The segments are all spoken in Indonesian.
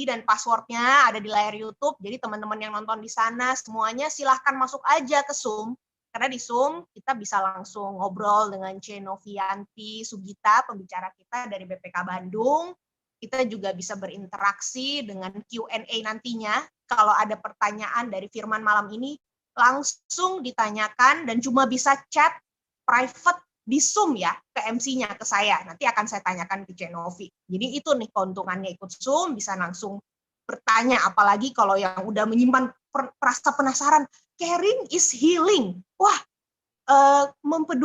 dan passwordnya ada di layar YouTube. Jadi teman-teman yang nonton di sana semuanya silahkan masuk aja ke Zoom. Karena di Zoom kita bisa langsung ngobrol dengan C. Novianti Sugita, pembicara kita dari BPK Bandung. Kita juga bisa berinteraksi dengan Q&A nantinya. Kalau ada pertanyaan dari Firman malam ini, langsung ditanyakan dan cuma bisa chat private di Zoom ya, ke MC-nya, ke saya. Nanti akan saya tanyakan ke Cenovi. Jadi itu nih keuntungannya ikut Zoom, bisa langsung bertanya, apalagi kalau yang udah menyimpan rasa penasaran, caring is healing. Wah,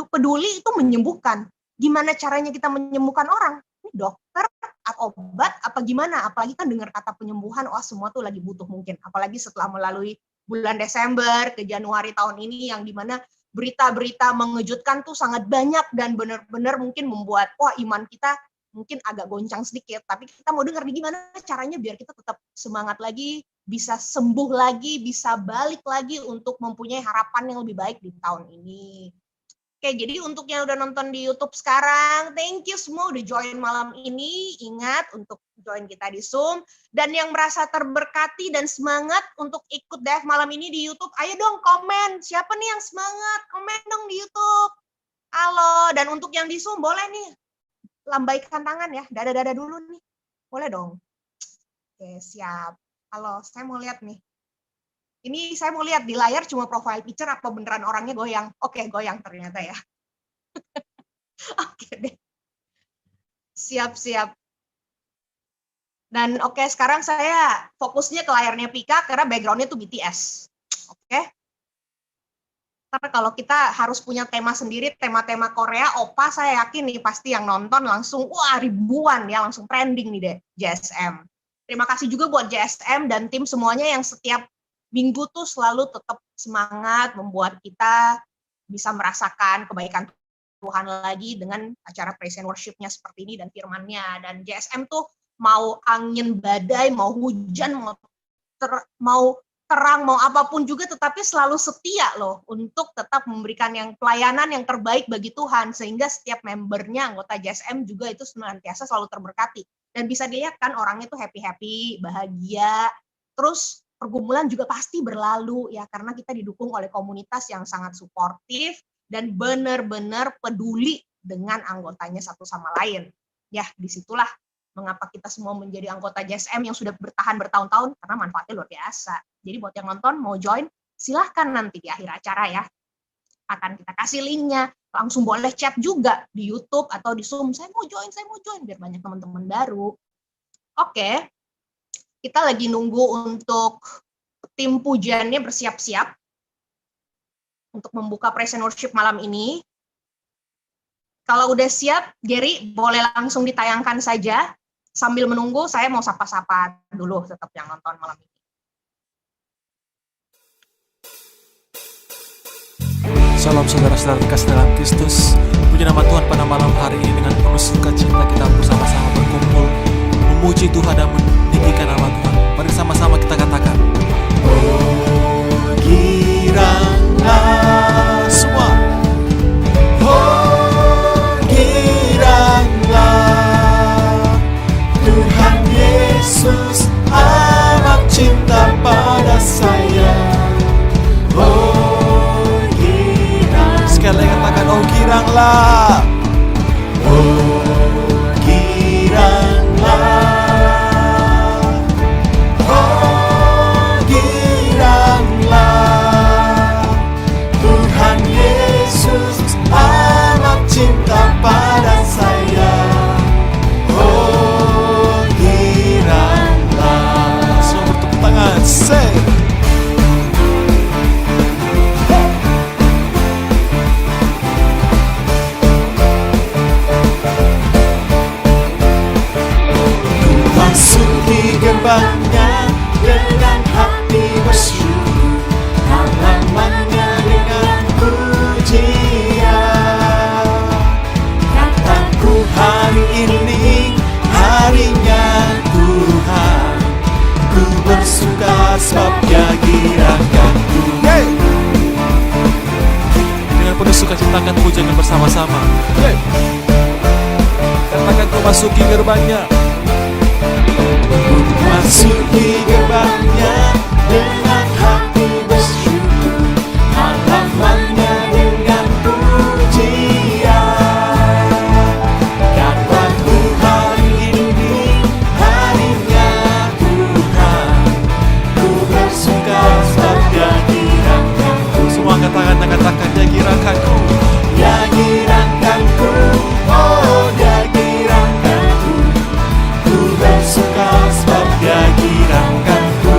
peduli itu menyembuhkan. Gimana caranya kita menyembuhkan orang? Ini dokter, atau obat, apa gimana? Apalagi kan dengar kata penyembuhan, wah semua tuh lagi butuh mungkin. Apalagi setelah melalui bulan Desember ke Januari tahun ini, yang dimana berita-berita mengejutkan tuh sangat banyak dan benar-benar mungkin membuat wah iman kita mungkin agak goncang sedikit, tapi kita mau dengar nih gimana caranya biar kita tetap semangat lagi, bisa sembuh lagi, bisa balik lagi untuk mempunyai harapan yang lebih baik di tahun ini. Oke, jadi untuk yang udah nonton di YouTube sekarang, thank you semua udah join malam ini. Ingat untuk join kita di Zoom. Dan yang merasa terberkati dan semangat untuk ikut DF malam ini di YouTube, ayo dong komen. Siapa nih yang semangat? Komen dong di YouTube. Halo, dan untuk yang di Zoom boleh nih lambaikan tangan ya. Dada-dada dulu nih. Boleh dong. Oke, siap. Halo, saya mau lihat nih. Ini saya mau lihat di layar cuma profile picture apa beneran orangnya goyang. Oke, goyang ternyata ya. Oke deh. Siap-siap. Dan oke, sekarang saya fokusnya ke layarnya Pika karena background-nya tuh BTS. Oke. Karena kalau kita harus punya tema sendiri, tema-tema Korea, Opa saya yakin nih pasti yang nonton langsung, wah ribuan ya, langsung trending nih deh, JSM. Terima kasih juga buat JSM dan tim semuanya yang setiap minggu tuh selalu tetap semangat membuat kita bisa merasakan kebaikan Tuhan lagi dengan acara praise and worship-nya seperti ini dan firman-Nya. Dan JSM tuh mau angin badai, mau hujan, mau terang, mau apapun juga tetapi selalu setia loh untuk tetap memberikan yang pelayanan yang terbaik bagi Tuhan, sehingga setiap membernya, anggota JSM juga itu senantiasa selalu terberkati. Dan bisa dilihat kan orangnya tuh happy-happy, bahagia, terus pergumulan juga pasti berlalu ya, karena kita didukung oleh komunitas yang sangat suportif dan benar-benar peduli dengan anggotanya satu sama lain. Ya, disitulah mengapa kita semua menjadi anggota JSM yang sudah bertahan bertahun-tahun, karena manfaatnya luar biasa. Jadi buat yang nonton mau join, silahkan nanti di akhir acara ya. Akan kita kasih linknya, langsung boleh chat juga di YouTube atau di Zoom, saya mau join, biar banyak teman-teman baru. Oke. Kita lagi nunggu untuk tim pujiannya bersiap-siap untuk membuka praise and worship malam ini. Kalau udah siap, Gary, boleh langsung ditayangkan saja. Sambil menunggu, saya mau sapa-sapa dulu tetap yang nonton malam ini. Shalom saudara-saudara terkasih dalam Kristus. Puji nama Tuhan pada malam hari ini dengan penuh sukacita kita bersama-sama berkumpul memuji Tuhan dan meninggikan nama Tuhan. Mari sama-sama kita katakan, oh giranglah semua, oh giranglah Tuhan Yesus amat cinta pada saya. Oh giranglah, sekali lagi katakan, oh giranglah, oh giranglah. Cinta pada saya, oh giranglah. Semua bertepuk tangan, say. Ku masuki gerbangnya dengan hati bersyukur, halamannya dengan pujian. Hari ini harinya Tuhan, ku bersuka sebab Dia girakanku. Hey! Dengan penuh sukacita akan pujian bersama-sama. Hey! Katakan, ku masuki gerbangnya. Ku masuki gerbangnya dengan hati bersyukur, halamannya dengan pujian. Dan waktu hari ini harinya Tuhan, ku bersuka sebab Dia girakanku. Semua katakan Dia girakanku, Dia girakanku, oh Dia girakanku. Ku bersuka sebab Dia girakanku,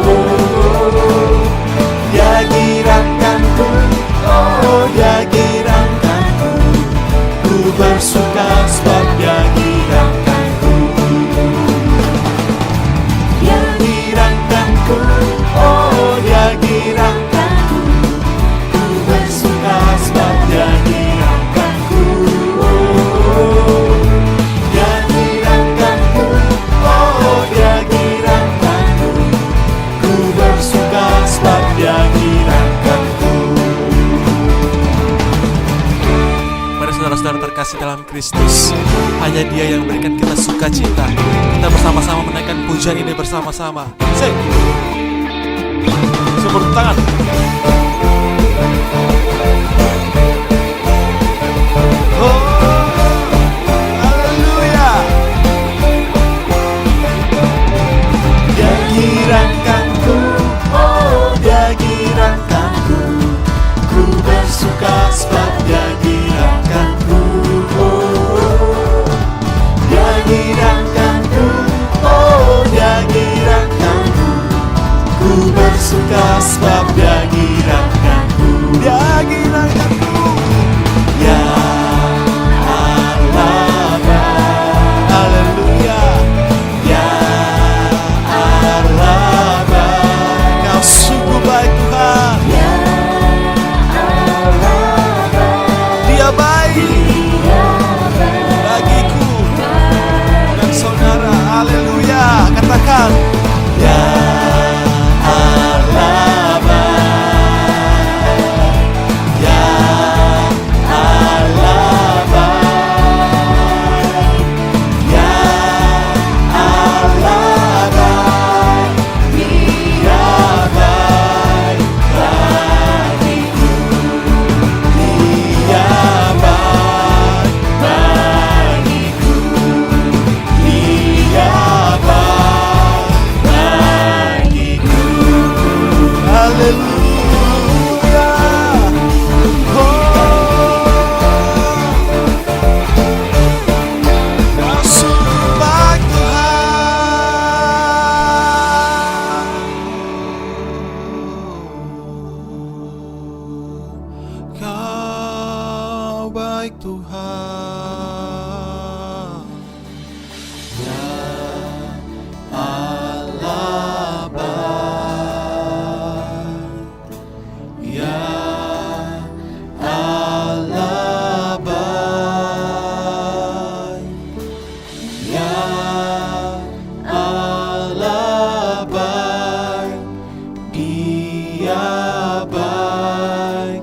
oh Dia girakanku, oh Dia girakanku. Ku bersuka sebab Dia girakanku. Dia girakanku, oh Dia girakanku. Ku bersuka sebab Dia girakanku, oh Dia girakanku, oh Dia girakanku. Ku bersuka sebab Dia girakanku. Mari saudara-saudara terkasih dalam Kristus, hanya Dia yang memberikan kita sukacita. Kita bersama-sama menaikkan pujian ini bersama-sama. Sing. Tepuk tangan. Oh, haleluya. Dia girakanku, oh Dia girakanku. Ku bersuka sebab Dia girakanku, oh Dia girakanku, oh Dia girakanku. Ku bersuka sebab Dia girakanku. Dia girakanku. Ya Allah, haleluya. Ya Allah, Kau sungguh baik Tuhan. Dia baik bagiku dan saudara. Haleluya. Katakan, ya Allah baik. Ya Allah baik. Ya Allah baik. Dia baik bagiku. Dia baik bagiku. Dia baik bagiku. Haleluya. Kau sungguh baik Tuhan. Kau baik Tuhan. Ya Allah baik. Ya Allah baik. Ya Allah baik. Dia baik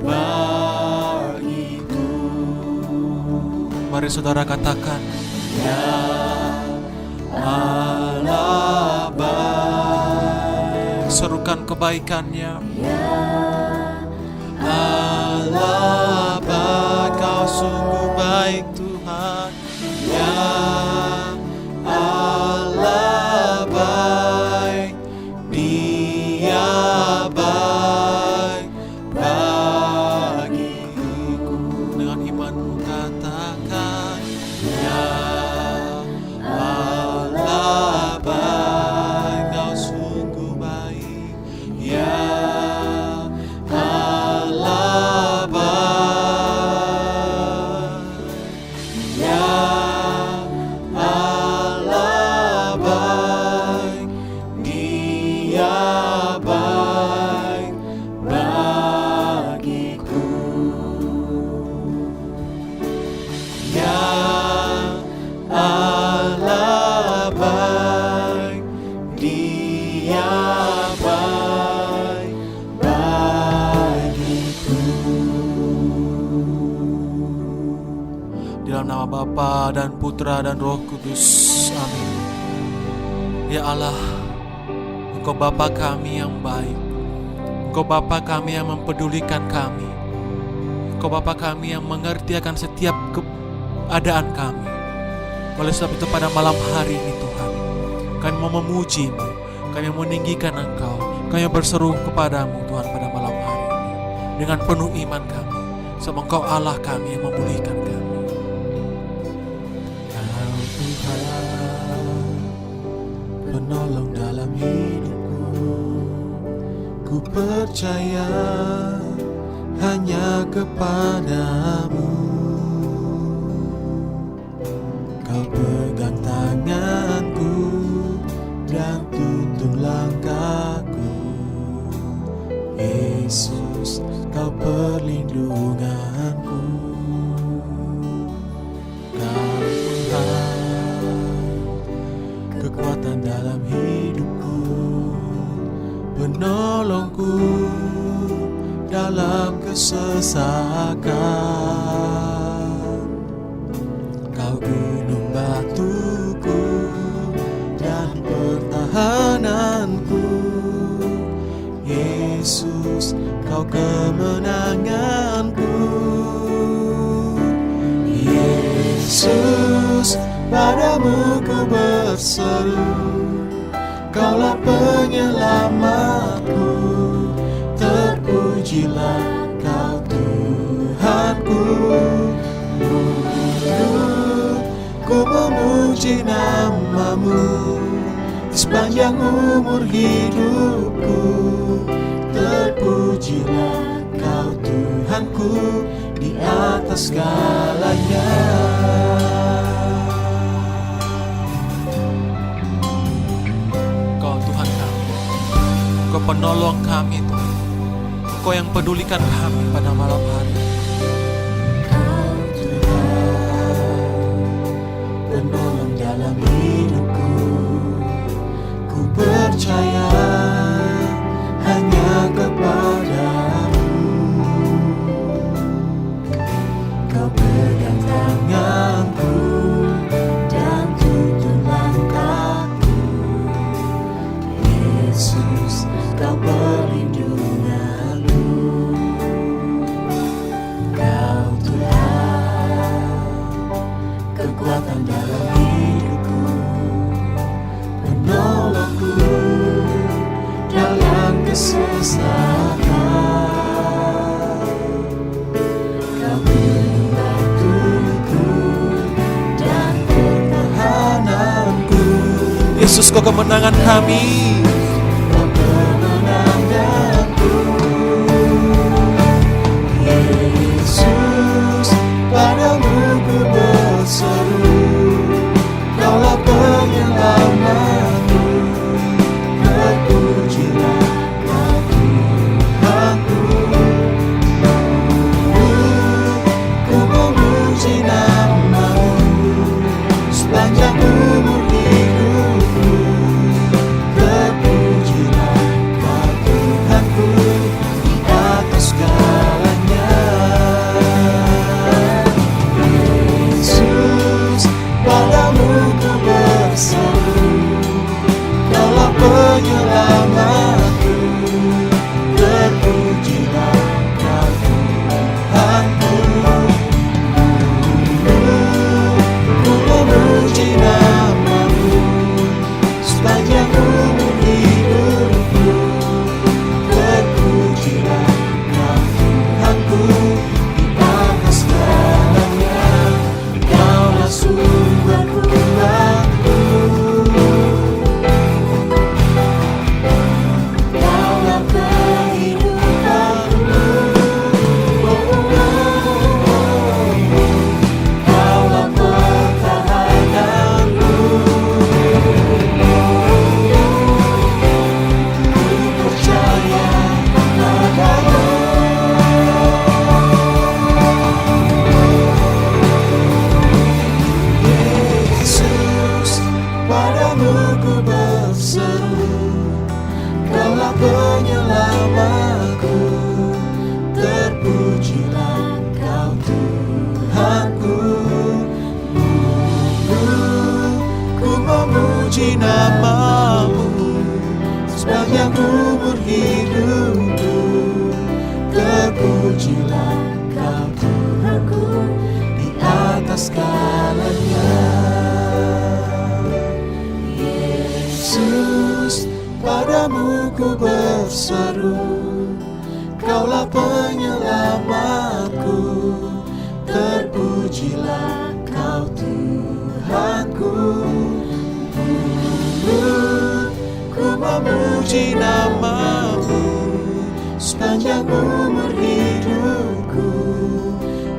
bagiku. Mari saudara katakan, ya Allah baik. Serukan kebaikannya. Allah baik, Kau sungguh baik Tuhan. Ya Allah baik. Dia baik bagiku. Dengan imanmu katakan, ya Allah baik. Kau sungguh baik. Ya Allah baik. Ya Allah baik. Dia baik bagiku. Ya Allah baik. Dia baik bagiku. Di dalam nama Bapa dan Putra dan Roh Kudus. Amin. Ya Allah, Engkau Bapa kami yang baik, Engkau Bapa kami yang mempedulikan kami, Engkau Bapa kami yang mengerti akan setiap keadaan kami. Oleh sebab itu pada malam hari ini Tuhan, kami mau memuji-Mu, kami meninggikan Engkau, kami berseru kepadamu Tuhan pada malam hari ini dengan penuh iman kami, sebab Engkau Allah kami yang memulihkan kami. Kau Tuhan, penolong dalam hidupku, ku percaya hanya kepadamu. Kau pegang tanganku dan tuntun langkahku, Yesus, Kau perlindunganku. Kau Tuhan, kekuatan dalam hidupku, penolongku dalam kesesakan. Kau gunung batuku dan pertahananku, Yesus, Kau kemenanganku. Yesus, padamu ku berseru, Kaulah penyelamatku, terpujilah Kau Tuhanku. Ku memuji nama-Mu di sepanjang umur hidupku, terpujilah Kau Tuhanku di atas segalanya. Kau Tuhan kami, Kau penolong kami Tuhan, Kau yang pedulikan kami pada malam hari. Penolong dalam hidupku, ku percaya hanya kepadamu. Kau pegang tanganku dan tuntun langkahku, Yesus, Kau perlindunganku. Kau Tuhan, kekuatan dalam hidupku, penolongku dalam kesesakan. Kau gunung batuku dan pertahananku, Yesus, Kau kemenangan kami. Kau kemenanganku, Yesus, padamu ku berseru, Kaulah penyelamatku, terpujilah Kau Tuhanku. Ku memuji nama-Mu sepanjang umur hidupku, terpujilah Kau Tuhanku di atas segalanya. Yesus, padamu ku berseru, Kaulah penyelamatku, terpujilah Kau Tuhanku. Ku memuji nama-Mu sepanjang umur hidupku, terpujilah Kau Tuhanku di atas segalanya. Kaulah sumber kuatku, Kaulah kehidupanku, Kaulah pertahananku. Ku percaya padamu. Yesus, padamu ku berseru, Kaulah penyelamatku, terpujilah Kau Tuhanku. Ku memuji nama Yesus, padamu ku berseru, Kaulah penyelamatku, terpujilah Kau Tuhanku. Ku memuji namamu sepanjang umur hidupku,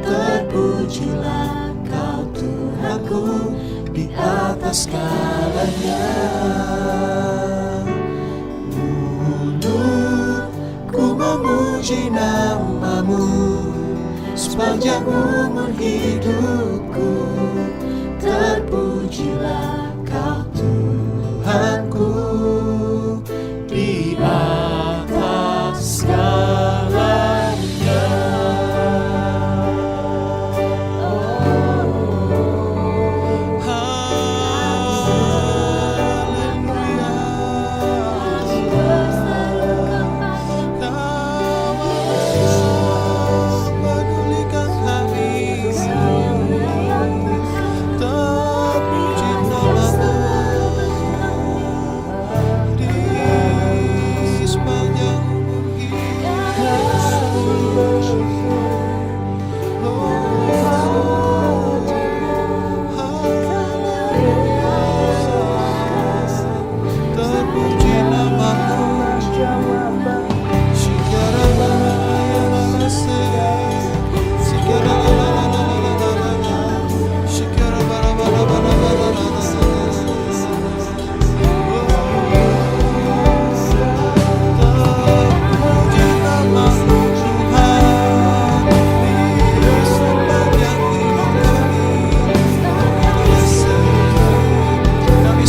terpujilah Kau Tuhanku di atas segalanya. Mulutku memuji namamu sepanjang umur hidupku, terpujilah Kau Tuhanku di atas segalanya.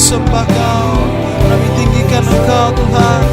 Sembah Kau, kami tinggikan Engkau Tuhan.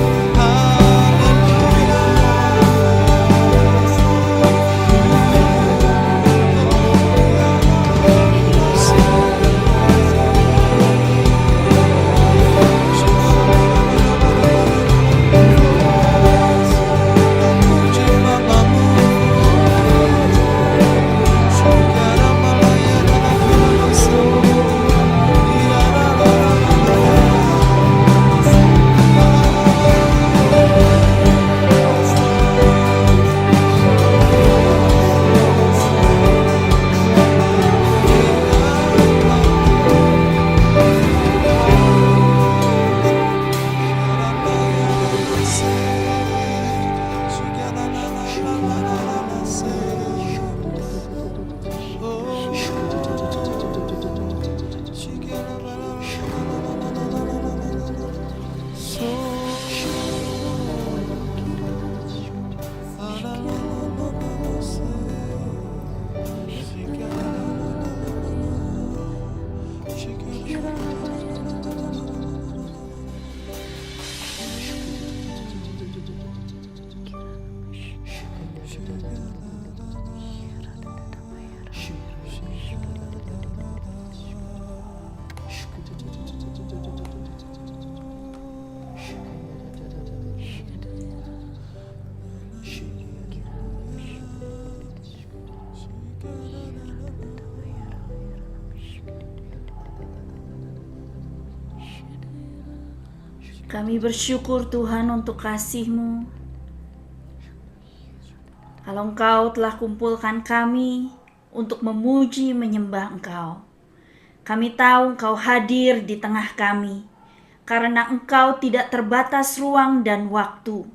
Kami bersyukur Tuhan untuk kasih-Mu. Kalau Engkau telah kumpulkan kami untuk memuji menyembah Engkau. Kami tahu Engkau hadir di tengah kami, karena Engkau tidak terbatas ruang dan waktu.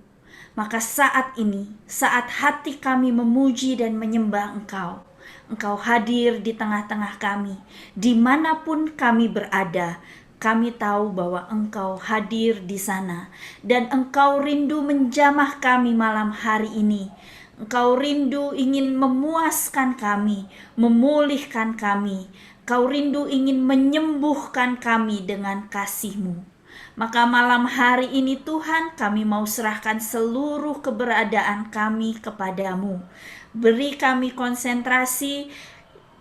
Maka saat ini, saat hati kami memuji dan menyembah Engkau, Engkau hadir di tengah-tengah kami, dimanapun kami berada. Kami tahu bahwa Engkau hadir di sana dan Engkau rindu menjamah kami malam hari ini. Engkau rindu ingin memuaskan kami, memulihkan kami. Engkau rindu ingin menyembuhkan kami dengan kasih-Mu. Maka malam hari ini Tuhan, kami mau serahkan seluruh keberadaan kami kepadamu. Beri kami konsentrasi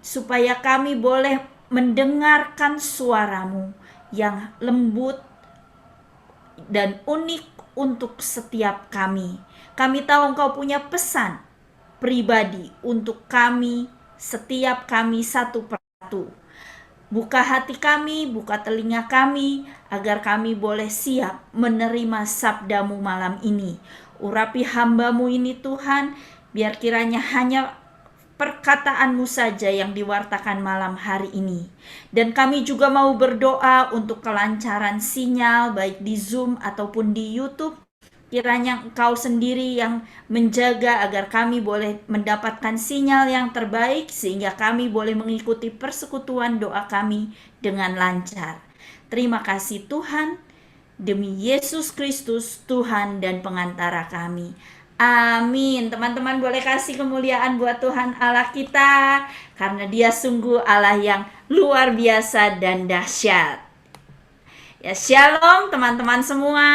supaya kami boleh mendengarkan suara-Mu yang lembut dan unik untuk setiap kami. Kami tahu Engkau punya pesan pribadi untuk kami, setiap kami satu persatu. Buka hati kami, buka telinga kami, agar kami boleh siap menerima sabdamu malam ini. Urapi hambamu ini Tuhan, biar kiranya hanya perkataanmu saja yang diwartakan malam hari ini. Dan kami juga mau berdoa untuk kelancaran sinyal baik di Zoom ataupun di YouTube. Kiranya Engkau sendiri yang menjaga agar kami boleh mendapatkan sinyal yang terbaik sehingga kami boleh mengikuti persekutuan doa kami dengan lancar. Terima kasih Tuhan, demi Yesus Kristus Tuhan dan pengantara kami. Amin. Teman-teman boleh kasih kemuliaan buat Tuhan Allah kita, karena Dia sungguh Allah yang luar biasa dan dahsyat. Ya, shalom teman-teman semua.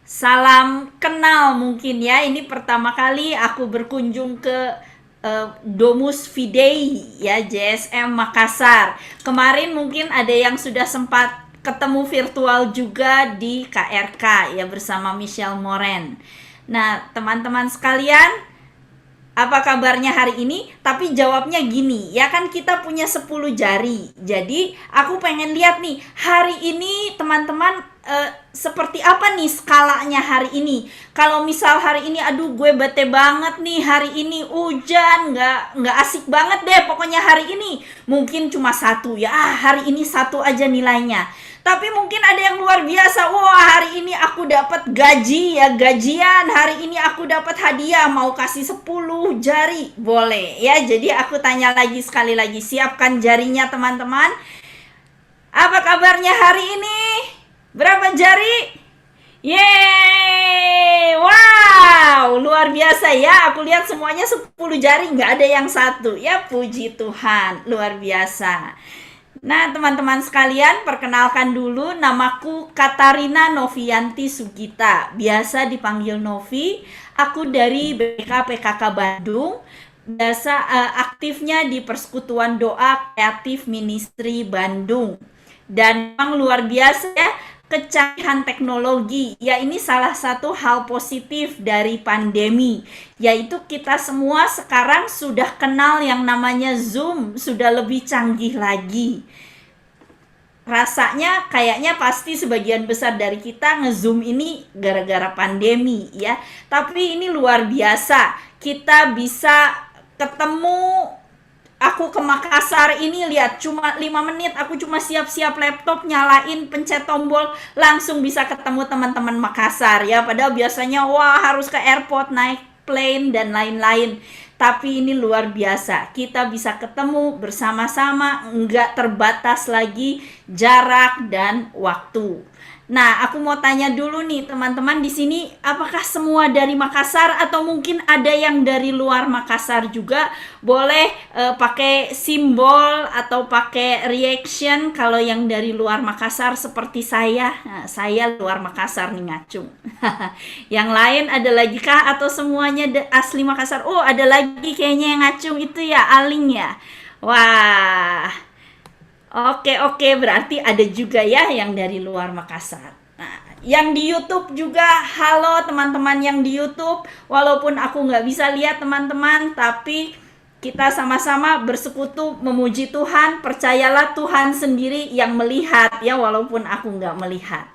Salam kenal mungkin ya. Ini pertama kali aku berkunjung ke Domus Fidei ya, JSM Makassar. Kemarin mungkin ada yang sudah sempat ketemu virtual juga di KRK ya bersama Michelle Moren. Nah, teman-teman sekalian, apa kabarnya hari ini? Tapi jawabnya gini, ya kan kita punya 10 jari. Jadi aku pengen lihat nih, hari ini teman-teman seperti apa nih skalanya hari ini. Kalau misal hari ini, aduh gue bete banget nih hari ini, hujan, nggak asik banget deh pokoknya hari ini. Mungkin cuma 1 ya, hari ini 1 aja nilainya. Tapi mungkin ada yang luar biasa, wah hari ini aku dapat gaji ya, gajian, hari ini aku dapat hadiah, mau kasih 10 jari, boleh ya. Jadi aku tanya lagi sekali lagi, siapkan jarinya teman-teman. Apa kabarnya hari ini? Berapa jari? Yeay, wow, luar biasa ya. Aku lihat semuanya 10 jari, nggak ada yang 1 ya, puji Tuhan, luar biasa. Nah teman-teman sekalian, perkenalkan dulu, namaku Katarina Novianti Sugita, biasa dipanggil Novi. Aku dari BKPKK Bandung, biasa aktifnya di Persekutuan Doa Kreatif Ministry Bandung. Dan memang luar biasa ya, kecanggihan teknologi, ya ini salah satu hal positif dari pandemi, yaitu kita semua sekarang sudah kenal yang namanya Zoom, sudah lebih canggih lagi. Rasanya kayaknya pasti sebagian besar dari kita nge-Zoom ini gara-gara pandemi ya, tapi ini luar biasa, kita bisa ketemu. Aku ke Makassar ini lihat cuma 5 menit, aku cuma siap-siap laptop, nyalain, pencet tombol, langsung bisa ketemu teman-teman Makassar ya. Padahal biasanya wah harus ke airport, naik plane dan lain-lain. Tapi ini luar biasa, kita bisa ketemu bersama-sama, nggak terbatas lagi jarak dan waktu. Nah, aku mau tanya dulu nih teman-teman di sini, apakah semua dari Makassar atau mungkin ada yang dari luar Makassar juga? Boleh pakai simbol atau pakai reaction kalau yang dari luar Makassar seperti saya. Nah, saya luar Makassar nih, ngacung. Yang lain ada lagi kah atau semuanya asli Makassar? Oh, ada lagi kayaknya yang ngacung itu ya, Aling ya. Wah. Oke, berarti ada juga ya yang dari luar Makassar. Nah, yang di YouTube juga, halo teman-teman yang di YouTube. Walaupun aku nggak bisa lihat teman-teman, tapi kita sama-sama bersekutu memuji Tuhan. Percayalah Tuhan sendiri yang melihat ya, walaupun aku nggak melihat.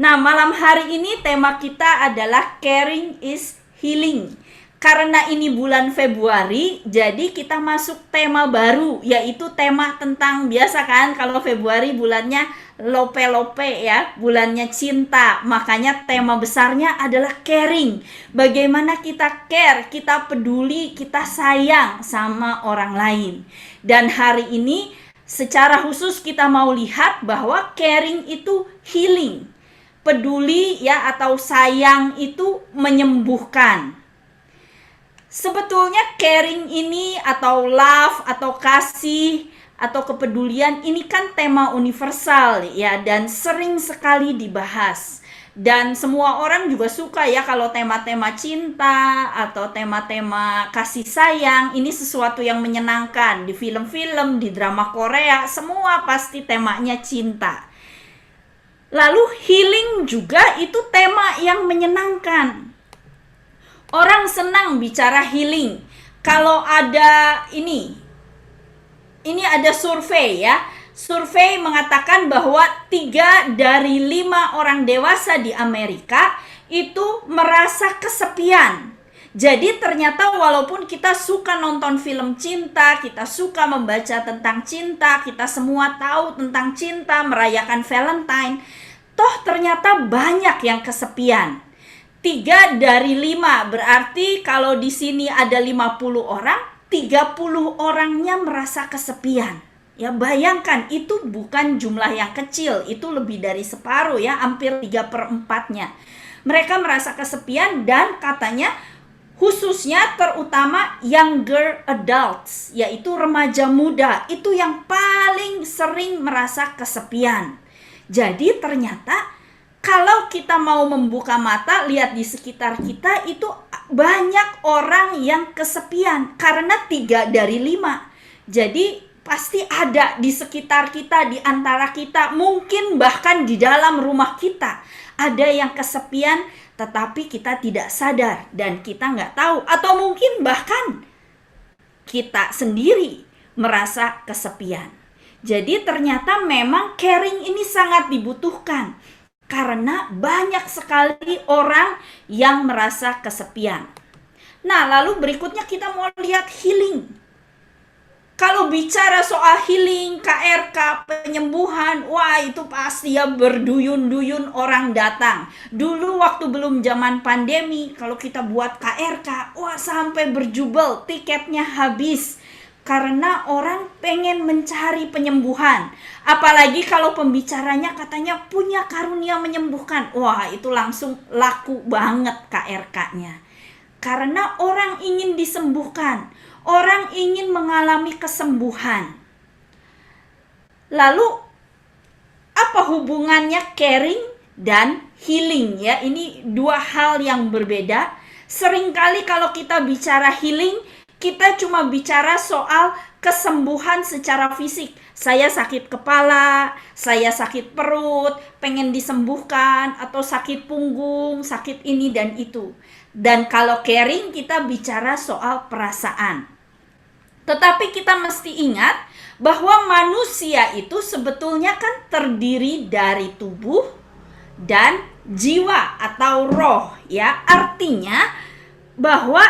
Nah, malam hari ini tema kita adalah Caring is Healing. Karena ini bulan Februari, jadi kita masuk tema baru, yaitu tema tentang, biasa kan kalau Februari bulannya lope-lope ya, bulannya cinta. Makanya tema besarnya adalah caring. Bagaimana kita care, kita peduli, kita sayang sama orang lain. Dan hari ini secara khusus kita mau lihat bahwa caring itu healing. Peduli ya atau sayang itu menyembuhkan. Sebetulnya caring ini atau love atau kasih atau kepedulian ini kan tema universal ya, dan sering sekali dibahas. Dan semua orang juga suka ya kalau tema-tema cinta atau tema-tema kasih sayang, ini sesuatu yang menyenangkan. Di film-film, di drama Korea, semua pasti temanya cinta. Lalu healing juga itu tema yang menyenangkan. Orang senang bicara healing. Kalau ada ini, ini ada survei ya. Survei mengatakan bahwa 3 dari 5 orang dewasa di Amerika itu merasa kesepian. Jadi ternyata walaupun kita suka nonton film cinta, kita suka membaca tentang cinta, kita semua tahu tentang cinta, merayakan Valentine, toh ternyata banyak yang kesepian. 3 dari 5 berarti kalau di sini ada 50 orang, 30 orangnya merasa kesepian. Ya bayangkan, itu bukan jumlah yang kecil, itu lebih dari separuh ya, hampir 3/4-nya. Mereka merasa kesepian dan katanya khususnya terutama younger adults, yaitu remaja muda, itu yang paling sering merasa kesepian. Jadi ternyata kalau kita mau membuka mata, lihat di sekitar kita itu banyak orang yang kesepian karena 3 dari 5. Jadi pasti ada di sekitar kita, di antara kita, mungkin bahkan di dalam rumah kita ada yang kesepian, tetapi kita tidak sadar dan kita nggak tahu, atau mungkin bahkan kita sendiri merasa kesepian. Jadi ternyata memang caring ini sangat dibutuhkan karena banyak sekali orang yang merasa kesepian. Nah, lalu berikutnya kita mau lihat healing. Kalau bicara soal healing, KRK, penyembuhan, wah itu pasti ya berduyun-duyun orang datang. Dulu waktu belum zaman pandemi, kalau kita buat KRK, wah sampai berjubel, tiketnya habis. Karena orang pengen mencari penyembuhan. Apalagi kalau pembicaranya katanya punya karunia menyembuhkan. Wah itu langsung laku banget KRK-nya. Karena orang ingin disembuhkan. Orang ingin mengalami kesembuhan. Lalu apa hubungannya caring dan healing ya? Ini 2 hal yang berbeda. Seringkali kalau kita bicara healing, kita cuma bicara soal kesembuhan secara fisik. Saya sakit kepala, saya sakit perut, pengen disembuhkan, atau sakit punggung, sakit ini dan itu. Dan kalau caring kita bicara soal perasaan. Tetapi kita mesti ingat bahwa manusia itu sebetulnya kan terdiri dari tubuh dan jiwa atau roh ya. Artinya bahwa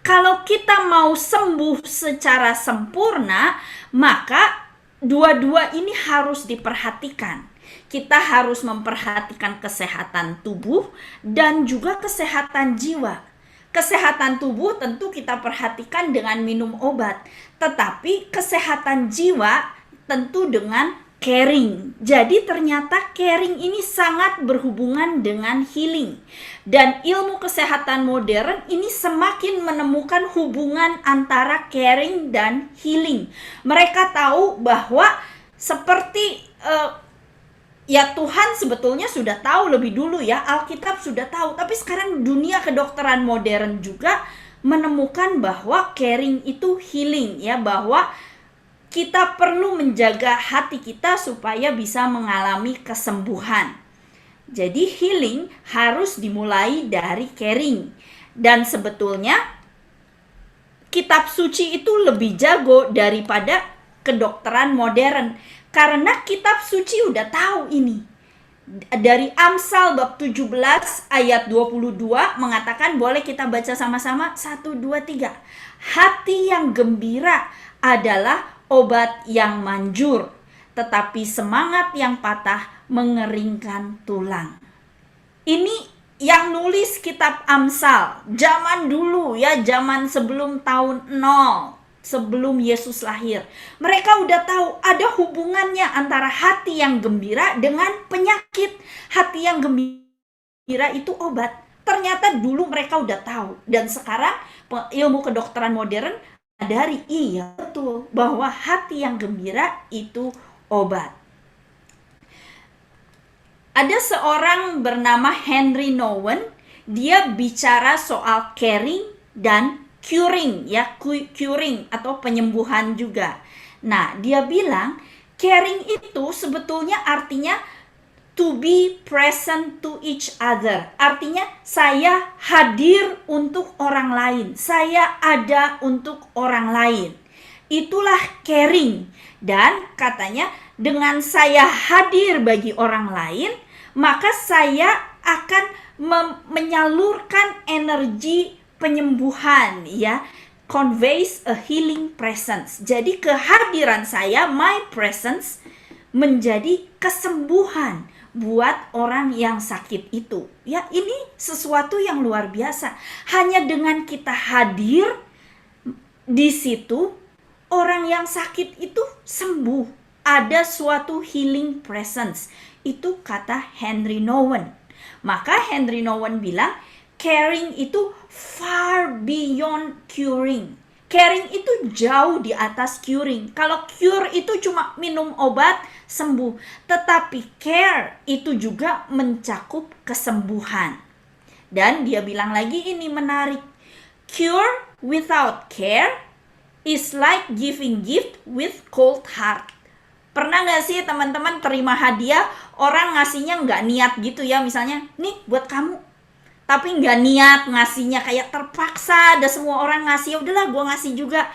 kalau kita mau sembuh secara sempurna, maka dua-dua ini harus diperhatikan. Kita harus memperhatikan kesehatan tubuh dan juga kesehatan jiwa. Kesehatan tubuh tentu kita perhatikan dengan minum obat, tetapi kesehatan jiwa tentu dengan caring. Jadi ternyata caring ini sangat berhubungan dengan healing. Dan ilmu kesehatan modern ini semakin menemukan hubungan antara caring dan healing. Mereka tahu bahwa seperti ya Tuhan sebetulnya sudah tahu lebih dulu ya, Alkitab sudah tahu, tapi sekarang dunia kedokteran modern juga menemukan bahwa caring itu healing ya, bahwa kita perlu menjaga hati kita supaya bisa mengalami kesembuhan. Jadi healing harus dimulai dari caring. Dan sebetulnya kitab suci itu lebih jago daripada kedokteran modern. Karena kitab suci udah tahu ini. Dari Amsal bab 17 ayat 22 mengatakan, boleh kita baca sama-sama? 1, 2, 3. Hati yang gembira adalah obat yang manjur, tetapi semangat yang patah mengeringkan tulang. Ini yang nulis kitab Amsal zaman dulu ya, zaman sebelum tahun 0. Sebelum Yesus lahir. Mereka udah tahu ada hubungannya antara hati yang gembira dengan penyakit. Hati yang gembira itu obat. Ternyata dulu mereka udah tahu. Dan sekarang ilmu kedokteran modern dari iya betul bahwa hati yang gembira itu obat. Ada seorang bernama Henry Nouwen. Dia bicara soal caring dan curing ya, curing atau penyembuhan juga. Nah, dia bilang caring itu sebetulnya artinya to be present to each other. Artinya saya hadir untuk orang lain, saya ada untuk orang lain. itulah caring. Dan katanya dengan saya hadir bagi orang lain, maka saya akan menyalurkan energi penyembuhan, ya, conveys a healing presence. Jadi kehadiran saya, my presence, menjadi kesembuhan buat orang yang sakit itu. Ya, ini sesuatu yang luar biasa. Hanya dengan kita hadir di situ, orang yang sakit itu sembuh. Ada suatu healing presence. Itu kata Henry Nouwen. Maka Henry Nouwen bilang, caring itu far beyond curing. Caring itu jauh di atas curing. Kalau cure itu cuma minum obat, sembuh. Tetapi care itu juga mencakup kesembuhan. Dan dia bilang lagi, ini menarik. Cure without care is like giving gift with cold heart. Pernah gak sih teman-teman terima hadiah, orang ngasihnya gak niat gitu ya, misalnya, nih buat kamu. Tapi nggak niat ngasihnya, kayak terpaksa, ada semua orang ngasih, udahlah gue ngasih juga.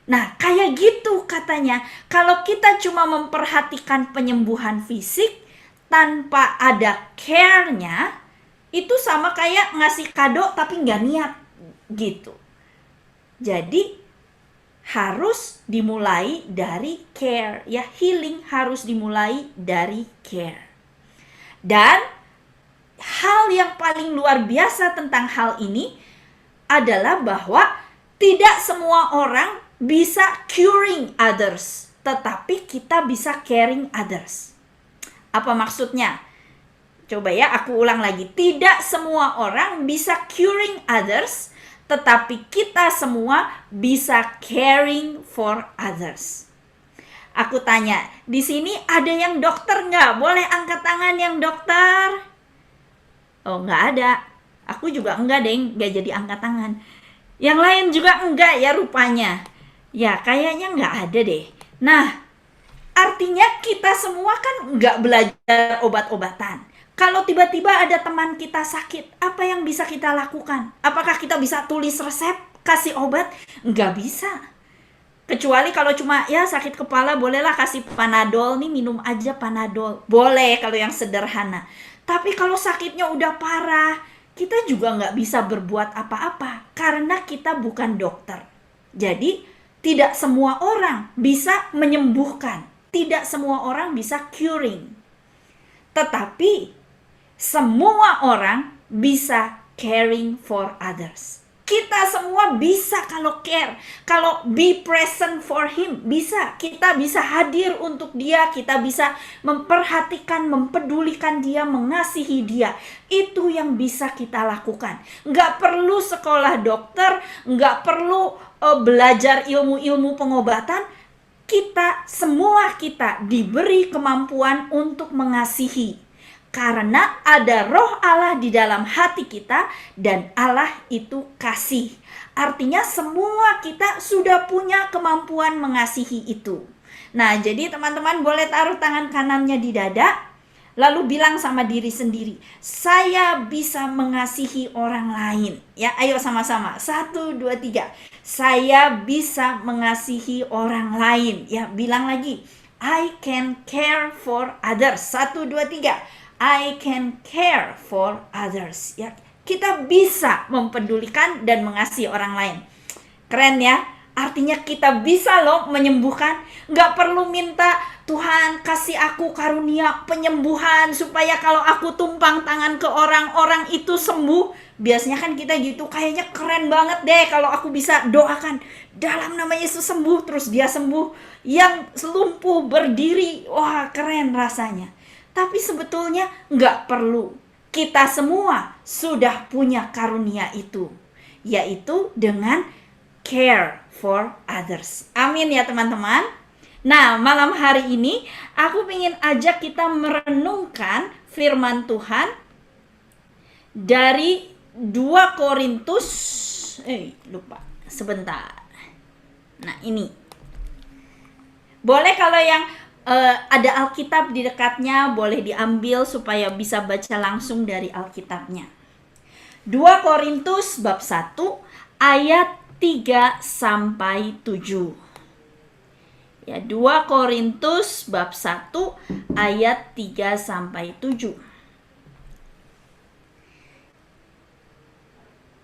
Nah, kayak gitu katanya. Kalau kita cuma memperhatikan penyembuhan fisik tanpa ada care-nya, itu sama kayak ngasih kado tapi nggak niat gitu. Jadi harus dimulai dari care, ya, healing harus dimulai dari care. Dan hal yang paling luar biasa tentang hal ini adalah bahwa tidak semua orang bisa curing others, tetapi kita bisa caring others. Apa maksudnya? Coba ya, aku ulang lagi. Tidak semua orang bisa curing others, tetapi kita semua bisa caring for others. Aku tanya, di sini ada yang dokter nggak? Boleh angkat tangan yang dokter? Oh, nggak ada. Aku juga enggak, deng, nggak jadi angkat tangan. Yang lain juga enggak ya rupanya. Ya, kayaknya nggak ada deh. Nah, artinya kita semua kan nggak belajar obat-obatan. Kalau tiba-tiba ada teman kita sakit, apa yang bisa kita lakukan? Apakah kita bisa tulis resep, kasih obat? Nggak bisa. Kecuali kalau cuma ya sakit kepala, bolehlah kasih Panadol, nih minum aja Panadol. Boleh kalau yang sederhana. Tapi kalau sakitnya udah parah, kita juga nggak bisa berbuat apa-apa karena kita bukan dokter. Jadi tidak semua orang bisa menyembuhkan, tidak semua orang bisa curing. Tetapi semua orang bisa caring for others. Kita semua bisa kalau care, kalau be present for him, bisa. Kita bisa hadir untuk dia, kita bisa memperhatikan, mempedulikan dia, mengasihi dia. Itu yang bisa kita lakukan. Nggak perlu sekolah dokter, nggak perlu belajar ilmu-ilmu pengobatan. Semua kita diberi kemampuan untuk mengasihi. Karena ada roh Allah di dalam hati kita dan Allah itu kasih. Artinya semua kita sudah punya kemampuan mengasihi itu. Nah, jadi teman-teman boleh taruh tangan kanannya di dada, lalu bilang sama diri sendiri, saya bisa mengasihi orang lain. Ya, ayo sama-sama. 1, 2, 3. Saya bisa mengasihi orang lain. Ya, bilang lagi. I can care for others. 1, 2, 3. I can care for others. Ya, kita bisa mempedulikan dan mengasihi orang lain. Keren ya? Artinya kita bisa loh menyembuhkan. Nggak perlu minta, Tuhan kasih aku karunia penyembuhan supaya kalau aku tumpang tangan ke orang itu sembuh. Biasanya kan kita gitu, kayaknya keren banget deh kalau aku bisa doakan dalam nama Yesus sembuh, terus dia sembuh. Yang lumpuh berdiri, wah keren rasanya. Tapi sebetulnya nggak perlu. Kita semua sudah punya karunia itu, yaitu dengan care for others. Amin ya teman-teman. Nah, malam hari ini aku ingin ajak kita merenungkan firman Tuhan dari 2 Korintus. Lupa. Sebentar. Nah, ini. Boleh kalau yang ada Alkitab di dekatnya, boleh diambil supaya bisa baca langsung dari Alkitabnya. 2 Korintus bab 1 ayat 3-7. Ya, 2 Korintus bab 1 ayat 3 sampai 7.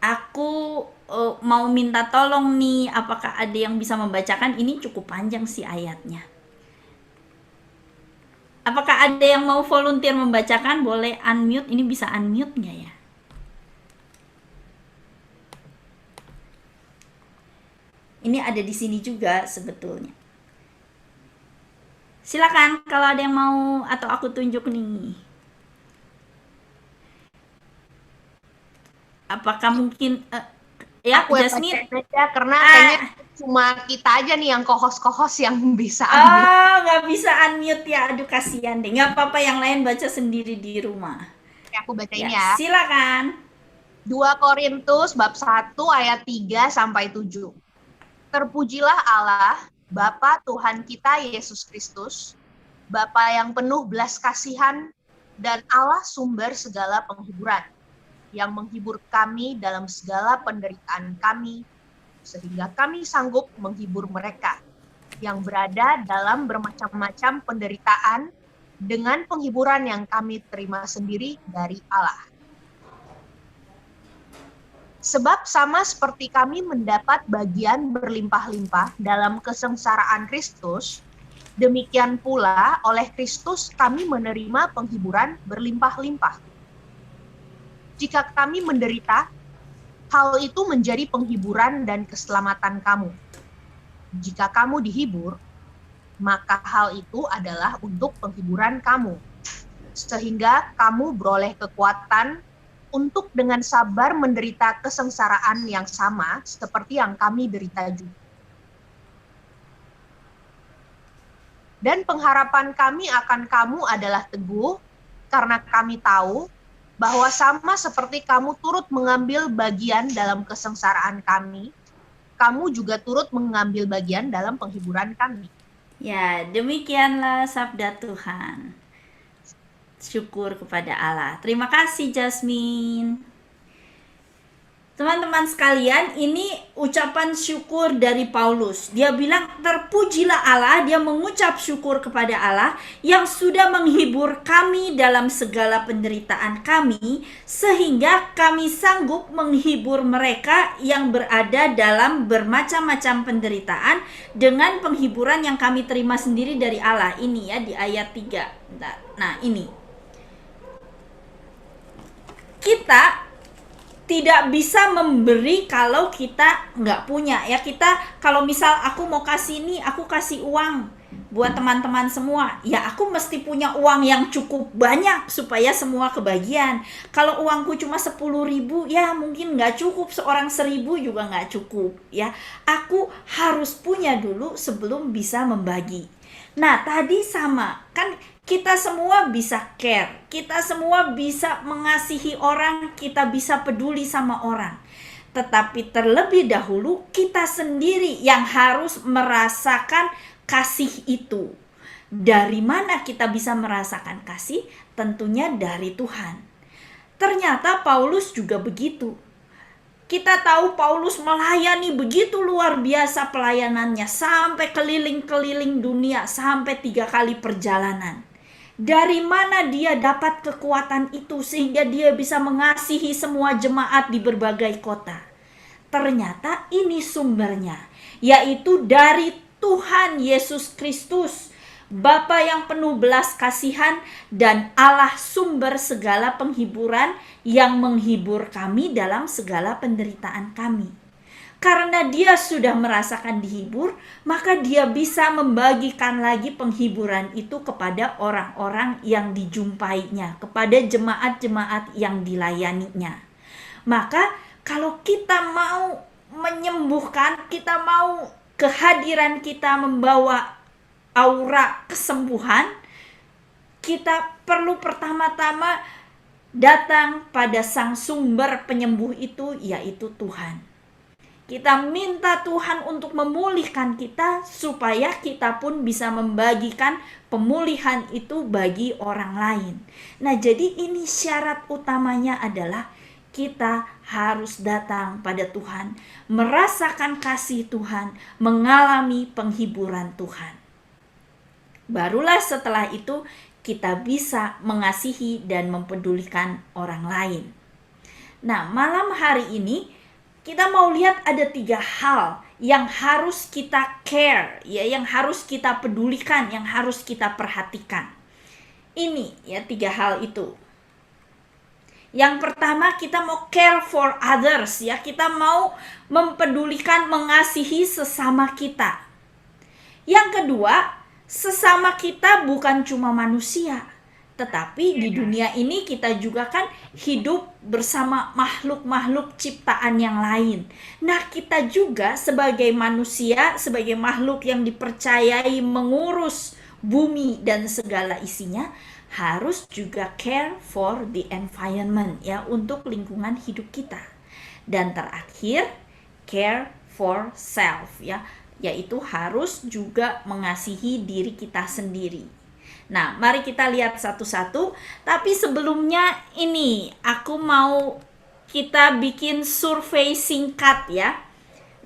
Aku mau minta tolong nih, apakah ada yang bisa membacakan? Ini cukup panjang sih ayatnya. Apakah ada yang mau volunteer membacakan? Boleh unmute. Ini bisa unmute nggak ya? Ini ada di sini juga sebetulnya. Silakan kalau ada yang mau atau aku tunjuk nih. Apakah mungkin ya Aku yang Jasmine? bacain aja karena kayaknya cuma kita aja nih yang kohos-kohos yang bisa unmute. Oh, nggak bisa unmute ya. Aduh, kasihan deh. Nggak apa-apa, yang lain baca sendiri di rumah. Oke, aku bacain Ya, ya. silakan. 2 Korintus bab 1 ayat 3 sampai 7. Terpujilah Allah, Bapa Tuhan kita Yesus Kristus, Bapa yang penuh belas kasihan dan Allah sumber segala penghiburan, yang menghibur kami dalam segala penderitaan kami, sehingga kami sanggup menghibur mereka yang berada dalam bermacam-macam penderitaan dengan penghiburan yang kami terima sendiri dari Allah. Sebab sama seperti kami mendapat bagian berlimpah-limpah dalam kesengsaraan Kristus, demikian pula oleh Kristus kami menerima penghiburan berlimpah-limpah. Jika kami menderita, hal itu menjadi penghiburan dan keselamatan kamu. Jika kamu dihibur, maka hal itu adalah untuk penghiburan kamu, sehingga kamu beroleh kekuatan untuk dengan sabar menderita kesengsaraan yang sama seperti yang kami derita juga. Dan pengharapan kami akan kamu adalah teguh, karena kami tahu bahwa sama seperti kamu turut mengambil bagian dalam kesengsaraan kami, kamu juga turut mengambil bagian dalam penghiburan kami. Ya, demikianlah sabda Tuhan. Syukur kepada Allah. Terima kasih Jasmine. Teman-teman sekalian, ini ucapan syukur dari Paulus. Dia bilang, terpujilah Allah, dia mengucap syukur kepada Allah yang sudah menghibur kami dalam segala penderitaan kami, sehingga kami sanggup menghibur mereka yang berada dalam bermacam-macam penderitaan dengan penghiburan yang kami terima sendiri dari Allah. Ini ya di ayat 3. Nah, ini. Kita tidak bisa memberi kalau kita nggak punya ya. Kita kalau misal aku mau kasih ini, aku kasih uang buat teman-teman semua, ya aku mesti punya uang yang cukup banyak supaya semua kebagian. Kalau uangku cuma 10.000, ya mungkin nggak cukup, seorang 1.000 juga nggak cukup ya. Aku harus punya dulu sebelum bisa membagi. Nah, tadi sama kan, kita semua bisa care, kita semua bisa mengasihi orang, kita bisa peduli sama orang. Tetapi terlebih dahulu kita sendiri yang harus merasakan kasih itu. Dari mana kita bisa merasakan kasih? Tentunya dari Tuhan. Ternyata Paulus juga begitu. Kita tahu Paulus melayani begitu luar biasa pelayanannya, sampai keliling-keliling dunia, sampai 3 kali perjalanan. Dari mana dia dapat kekuatan itu sehingga dia bisa mengasihi semua jemaat di berbagai kota? Ternyata ini sumbernya, yaitu dari Tuhan Yesus Kristus, Bapa yang penuh belas kasihan dan Allah sumber segala penghiburan yang menghibur kami dalam segala penderitaan kami. Karena dia sudah merasakan dihibur, maka dia bisa membagikan lagi penghiburan itu kepada orang-orang yang dijumpainya, kepada jemaat-jemaat yang dilayaninya. Maka kalau kita mau menyembuhkan, kita mau kehadiran kita membawa aura kesembuhan, kita perlu pertama-tama datang pada sang sumber penyembuh itu, yaitu Tuhan. Kita minta Tuhan untuk memulihkan kita supaya kita pun bisa membagikan pemulihan itu bagi orang lain. Nah, jadi ini syarat utamanya adalah kita harus datang pada Tuhan, merasakan kasih Tuhan, mengalami penghiburan Tuhan. Barulah setelah itu kita bisa mengasihi dan mempedulikan orang lain. Nah, malam hari ini kita mau lihat ada 3 hal yang harus kita care, ya, yang harus kita pedulikan, yang harus kita perhatikan. Ini ya 3 hal itu. Yang pertama, kita mau care for others, ya, kita mau mempedulikan, mengasihi sesama kita. Yang kedua, sesama kita bukan cuma manusia, tetapi di dunia ini kita juga kan hidup bersama makhluk-makhluk ciptaan yang lain. Nah, kita juga sebagai manusia, sebagai makhluk yang dipercayai mengurus bumi dan segala isinya, harus juga care for the environment, ya, untuk lingkungan hidup kita. Dan terakhir, care for self, ya, yaitu harus juga mengasihi diri kita sendiri. Nah, mari kita lihat satu-satu. Tapi sebelumnya ini aku mau kita bikin survei singkat, ya.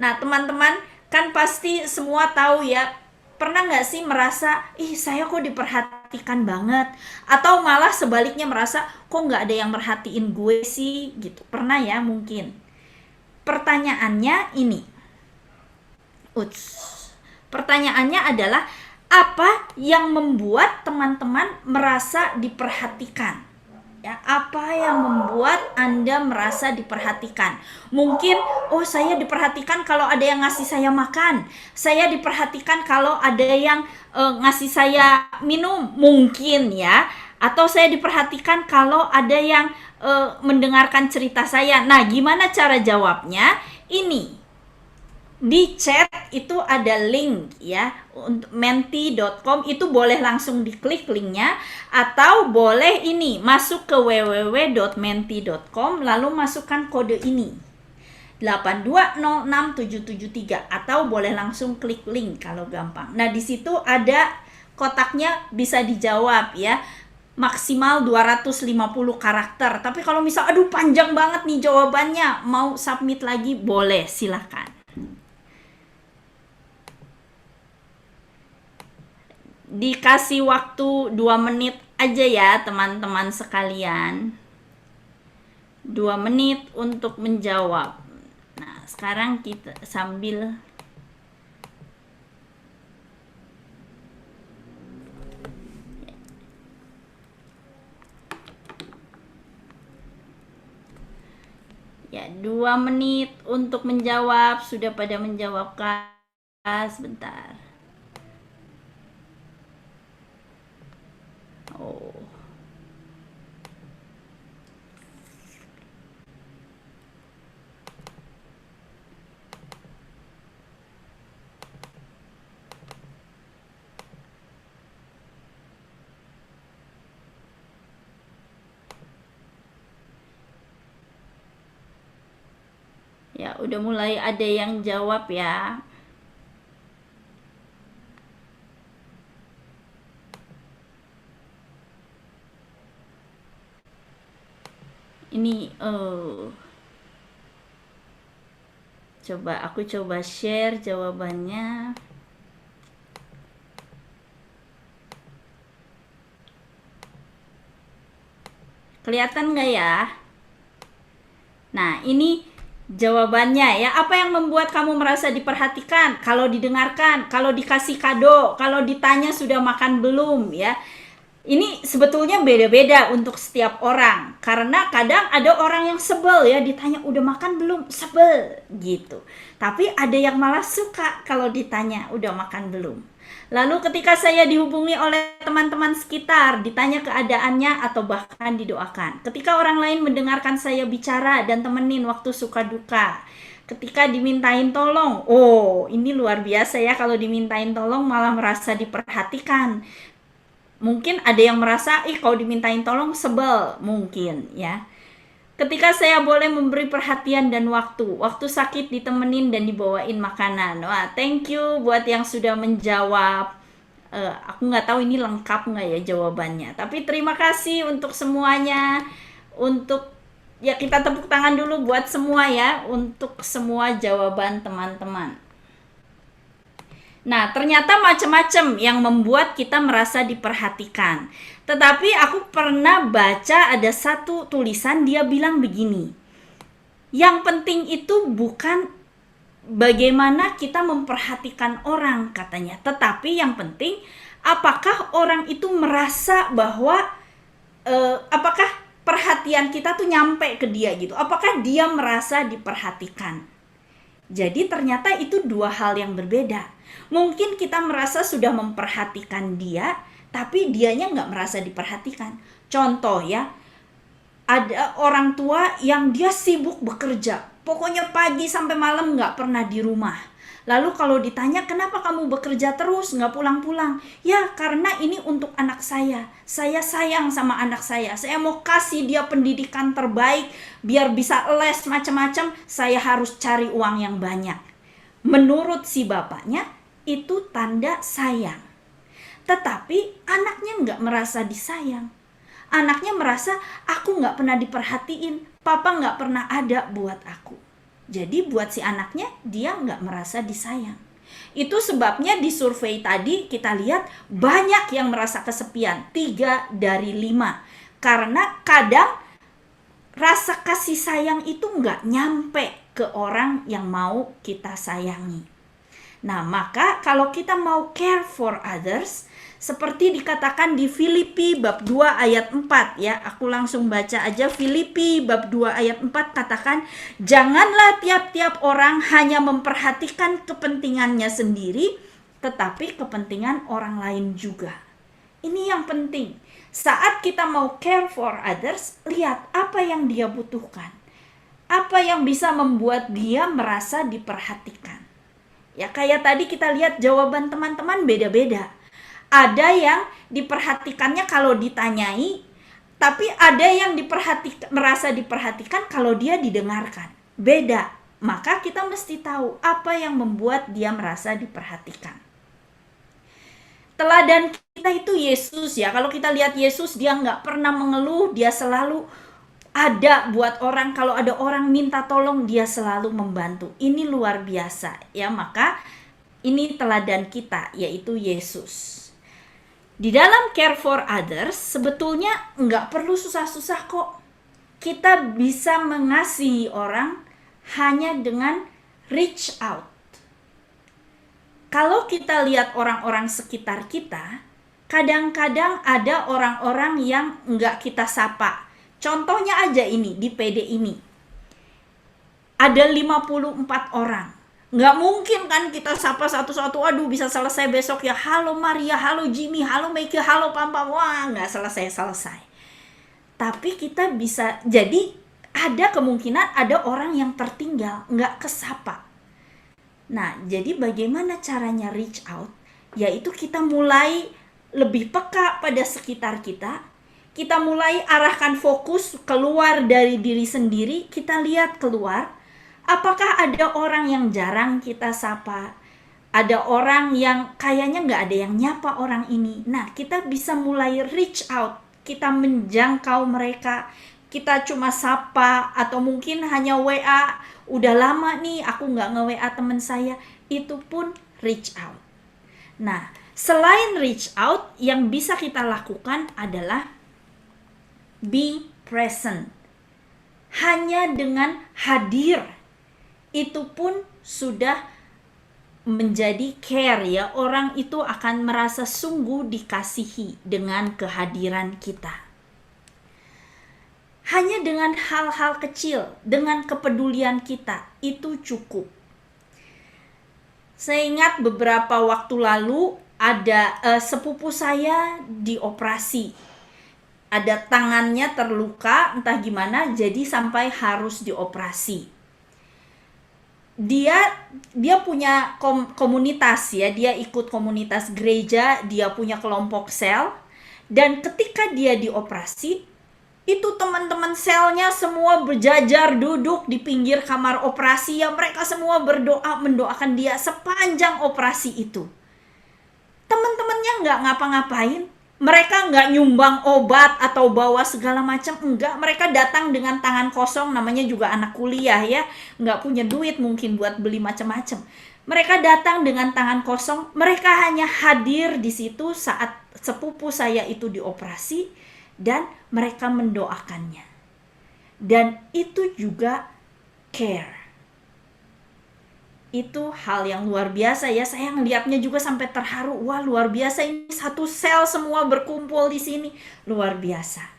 Nah, teman-teman kan pasti semua tahu ya, pernah nggak sih merasa, saya kok diperhatikan banget, atau malah sebaliknya merasa kok nggak ada yang merhatiin gue sih gitu. Pernah ya mungkin. Pertanyaannya ini, pertanyaannya adalah, apa yang membuat teman-teman merasa diperhatikan? Ya, apa yang membuat Anda merasa diperhatikan? Mungkin, saya diperhatikan kalau ada yang ngasih saya makan. Saya diperhatikan kalau ada yang ngasih saya minum, mungkin ya. Atau saya diperhatikan kalau ada yang mendengarkan cerita saya. Nah, gimana cara jawabnya? Ini. Di chat itu ada link ya, untuk menti.com, itu boleh langsung diklik linknya, atau boleh ini masuk ke www.menti.com lalu masukkan kode ini 8206773, atau boleh langsung klik link kalau gampang. Nah, di situ ada kotaknya, bisa dijawab ya, maksimal 250 karakter. Tapi kalau misal aduh panjang banget nih jawabannya, mau submit lagi, boleh, silakan. Dikasih waktu 2 menit aja ya teman-teman sekalian. 2 menit untuk menjawab. Nah, sekarang kita sambil ya, 2 menit untuk menjawab. Sudah pada menjawab kah? Sebentar. Ya, udah mulai ada yang jawab ya. Ini aku coba share jawabannya. Kelihatan nggak ya? Nah, ini jawabannya ya. Apa yang membuat kamu merasa diperhatikan? Kalau didengarkan, kalau dikasih kado, kalau ditanya sudah makan belum ya. Ini sebetulnya beda-beda untuk setiap orang. Karena kadang ada orang yang sebel ya, ditanya udah makan belum? Sebel gitu. Tapi ada yang malah suka kalau ditanya udah makan belum. Lalu ketika saya dihubungi oleh teman-teman sekitar, ditanya keadaannya atau bahkan didoakan. Ketika orang lain mendengarkan saya bicara dan temenin waktu suka duka. Ketika dimintain tolong, ini luar biasa ya, kalau dimintain tolong malah merasa diperhatikan. Mungkin ada yang merasa, kalau dimintain tolong sebel, mungkin ya. Ketika saya boleh memberi perhatian dan waktu sakit ditemenin dan dibawain makanan. Wah, thank you buat yang sudah menjawab. Aku nggak tahu ini lengkap nggak ya jawabannya. Tapi terima kasih untuk semuanya. Untuk ya, kita tepuk tangan dulu buat semua ya, untuk semua jawaban teman-teman. Nah, ternyata macam-macam yang membuat kita merasa diperhatikan. Tetapi aku pernah baca ada satu tulisan, dia bilang begini, yang penting itu bukan bagaimana kita memperhatikan orang katanya, tetapi yang penting apakah orang itu merasa bahwa apakah perhatian kita tuh nyampe ke dia gitu, apakah dia merasa diperhatikan. Jadi ternyata itu dua hal yang berbeda. Mungkin kita merasa sudah memperhatikan dia, tapi dianya nggak merasa diperhatikan. Contoh ya, ada orang tua yang dia sibuk bekerja, pokoknya pagi sampai malam nggak pernah di rumah. Lalu kalau ditanya, kenapa kamu bekerja terus nggak pulang-pulang? Ya karena ini untuk anak saya sayang sama anak saya mau kasih dia pendidikan terbaik, biar bisa les macam-macam, saya harus cari uang yang banyak. Menurut si bapaknya, itu tanda sayang. Tetapi anaknya nggak merasa disayang. Anaknya merasa, aku nggak pernah diperhatiin, papa nggak pernah ada buat aku. Jadi buat si anaknya, dia nggak merasa disayang. Itu sebabnya di survei tadi kita lihat banyak yang merasa kesepian, 3 dari 5. Karena kadang rasa kasih sayang itu nggak nyampe ke orang yang mau kita sayangi. Nah, maka kalau kita mau care for others, seperti dikatakan di Filipi bab 2 ayat 4 ya. Aku langsung baca aja. Filipi bab 2 ayat 4 katakan, janganlah tiap-tiap orang hanya memperhatikan kepentingannya sendiri, tetapi kepentingan orang lain juga. Ini yang penting. Saat kita mau care for others, lihat apa yang dia butuhkan. Apa yang bisa membuat dia merasa diperhatikan. Ya kayak tadi kita lihat jawaban teman-teman beda-beda. Ada yang diperhatikannya kalau ditanyai, tapi ada yang merasa diperhatikan kalau dia didengarkan. Beda. Maka kita mesti tahu apa yang membuat dia merasa diperhatikan. Teladan kita itu Yesus ya. Kalau kita lihat Yesus, dia nggak pernah mengeluh, dia selalu ada buat orang. Kalau ada orang minta tolong, dia selalu membantu. Ini luar biasa ya. Maka ini teladan kita, yaitu Yesus. Di dalam care for others, sebetulnya nggak perlu susah-susah kok. Kita bisa mengasihi orang hanya dengan reach out. Kalau kita lihat orang-orang sekitar kita, kadang-kadang ada orang-orang yang nggak kita sapa. Contohnya aja ini, di PD ini. Ada 54 orang. Nggak mungkin kan kita sapa satu-satu, aduh bisa selesai besok ya, halo Maria, halo Jimmy, halo Meike, halo Pampa, wah nggak selesai-selesai. Tapi kita bisa, jadi ada kemungkinan ada orang yang tertinggal, nggak kesapa. Nah, jadi bagaimana caranya reach out? Yaitu kita mulai lebih peka pada sekitar kita, kita mulai arahkan fokus keluar dari diri sendiri, kita lihat keluar, apakah ada orang yang jarang kita sapa? Ada orang yang kayaknya nggak ada yang nyapa orang ini. Nah, kita bisa mulai reach out. Kita menjangkau mereka. Kita cuma sapa atau mungkin hanya WA. Udah lama nih aku nggak nge-WA teman saya. Itu pun reach out. Nah, selain reach out, yang bisa kita lakukan adalah be present. Hanya dengan hadir, itu pun sudah menjadi care ya. Orang itu akan merasa sungguh dikasihi dengan kehadiran kita. Hanya dengan hal-hal kecil, dengan kepedulian kita, itu cukup. Saya ingat beberapa waktu lalu ada sepupu saya dioperasi. Ada tangannya terluka, entah gimana, jadi sampai harus dioperasi. Dia punya komunitas ya, dia ikut komunitas gereja, dia punya kelompok sel, dan ketika dia dioperasi, itu teman-teman selnya semua berjajar duduk di pinggir kamar operasi ya, mereka semua berdoa mendoakan dia sepanjang operasi itu. Teman-temannya nggak ngapa-ngapain, Mereka nggak nyumbang obat atau bawa segala macam, enggak. Mereka datang dengan tangan kosong, namanya juga anak kuliah ya, nggak punya duit mungkin buat beli macam-macam. Mereka datang dengan tangan kosong, mereka hanya hadir di situ saat sepupu saya itu dioperasi, dan mereka mendoakannya. Dan itu juga care. Itu hal yang luar biasa ya. Saya ngelihatnya juga sampai terharu. Wah, luar biasa, ini satu sel semua berkumpul di sini. Luar biasa.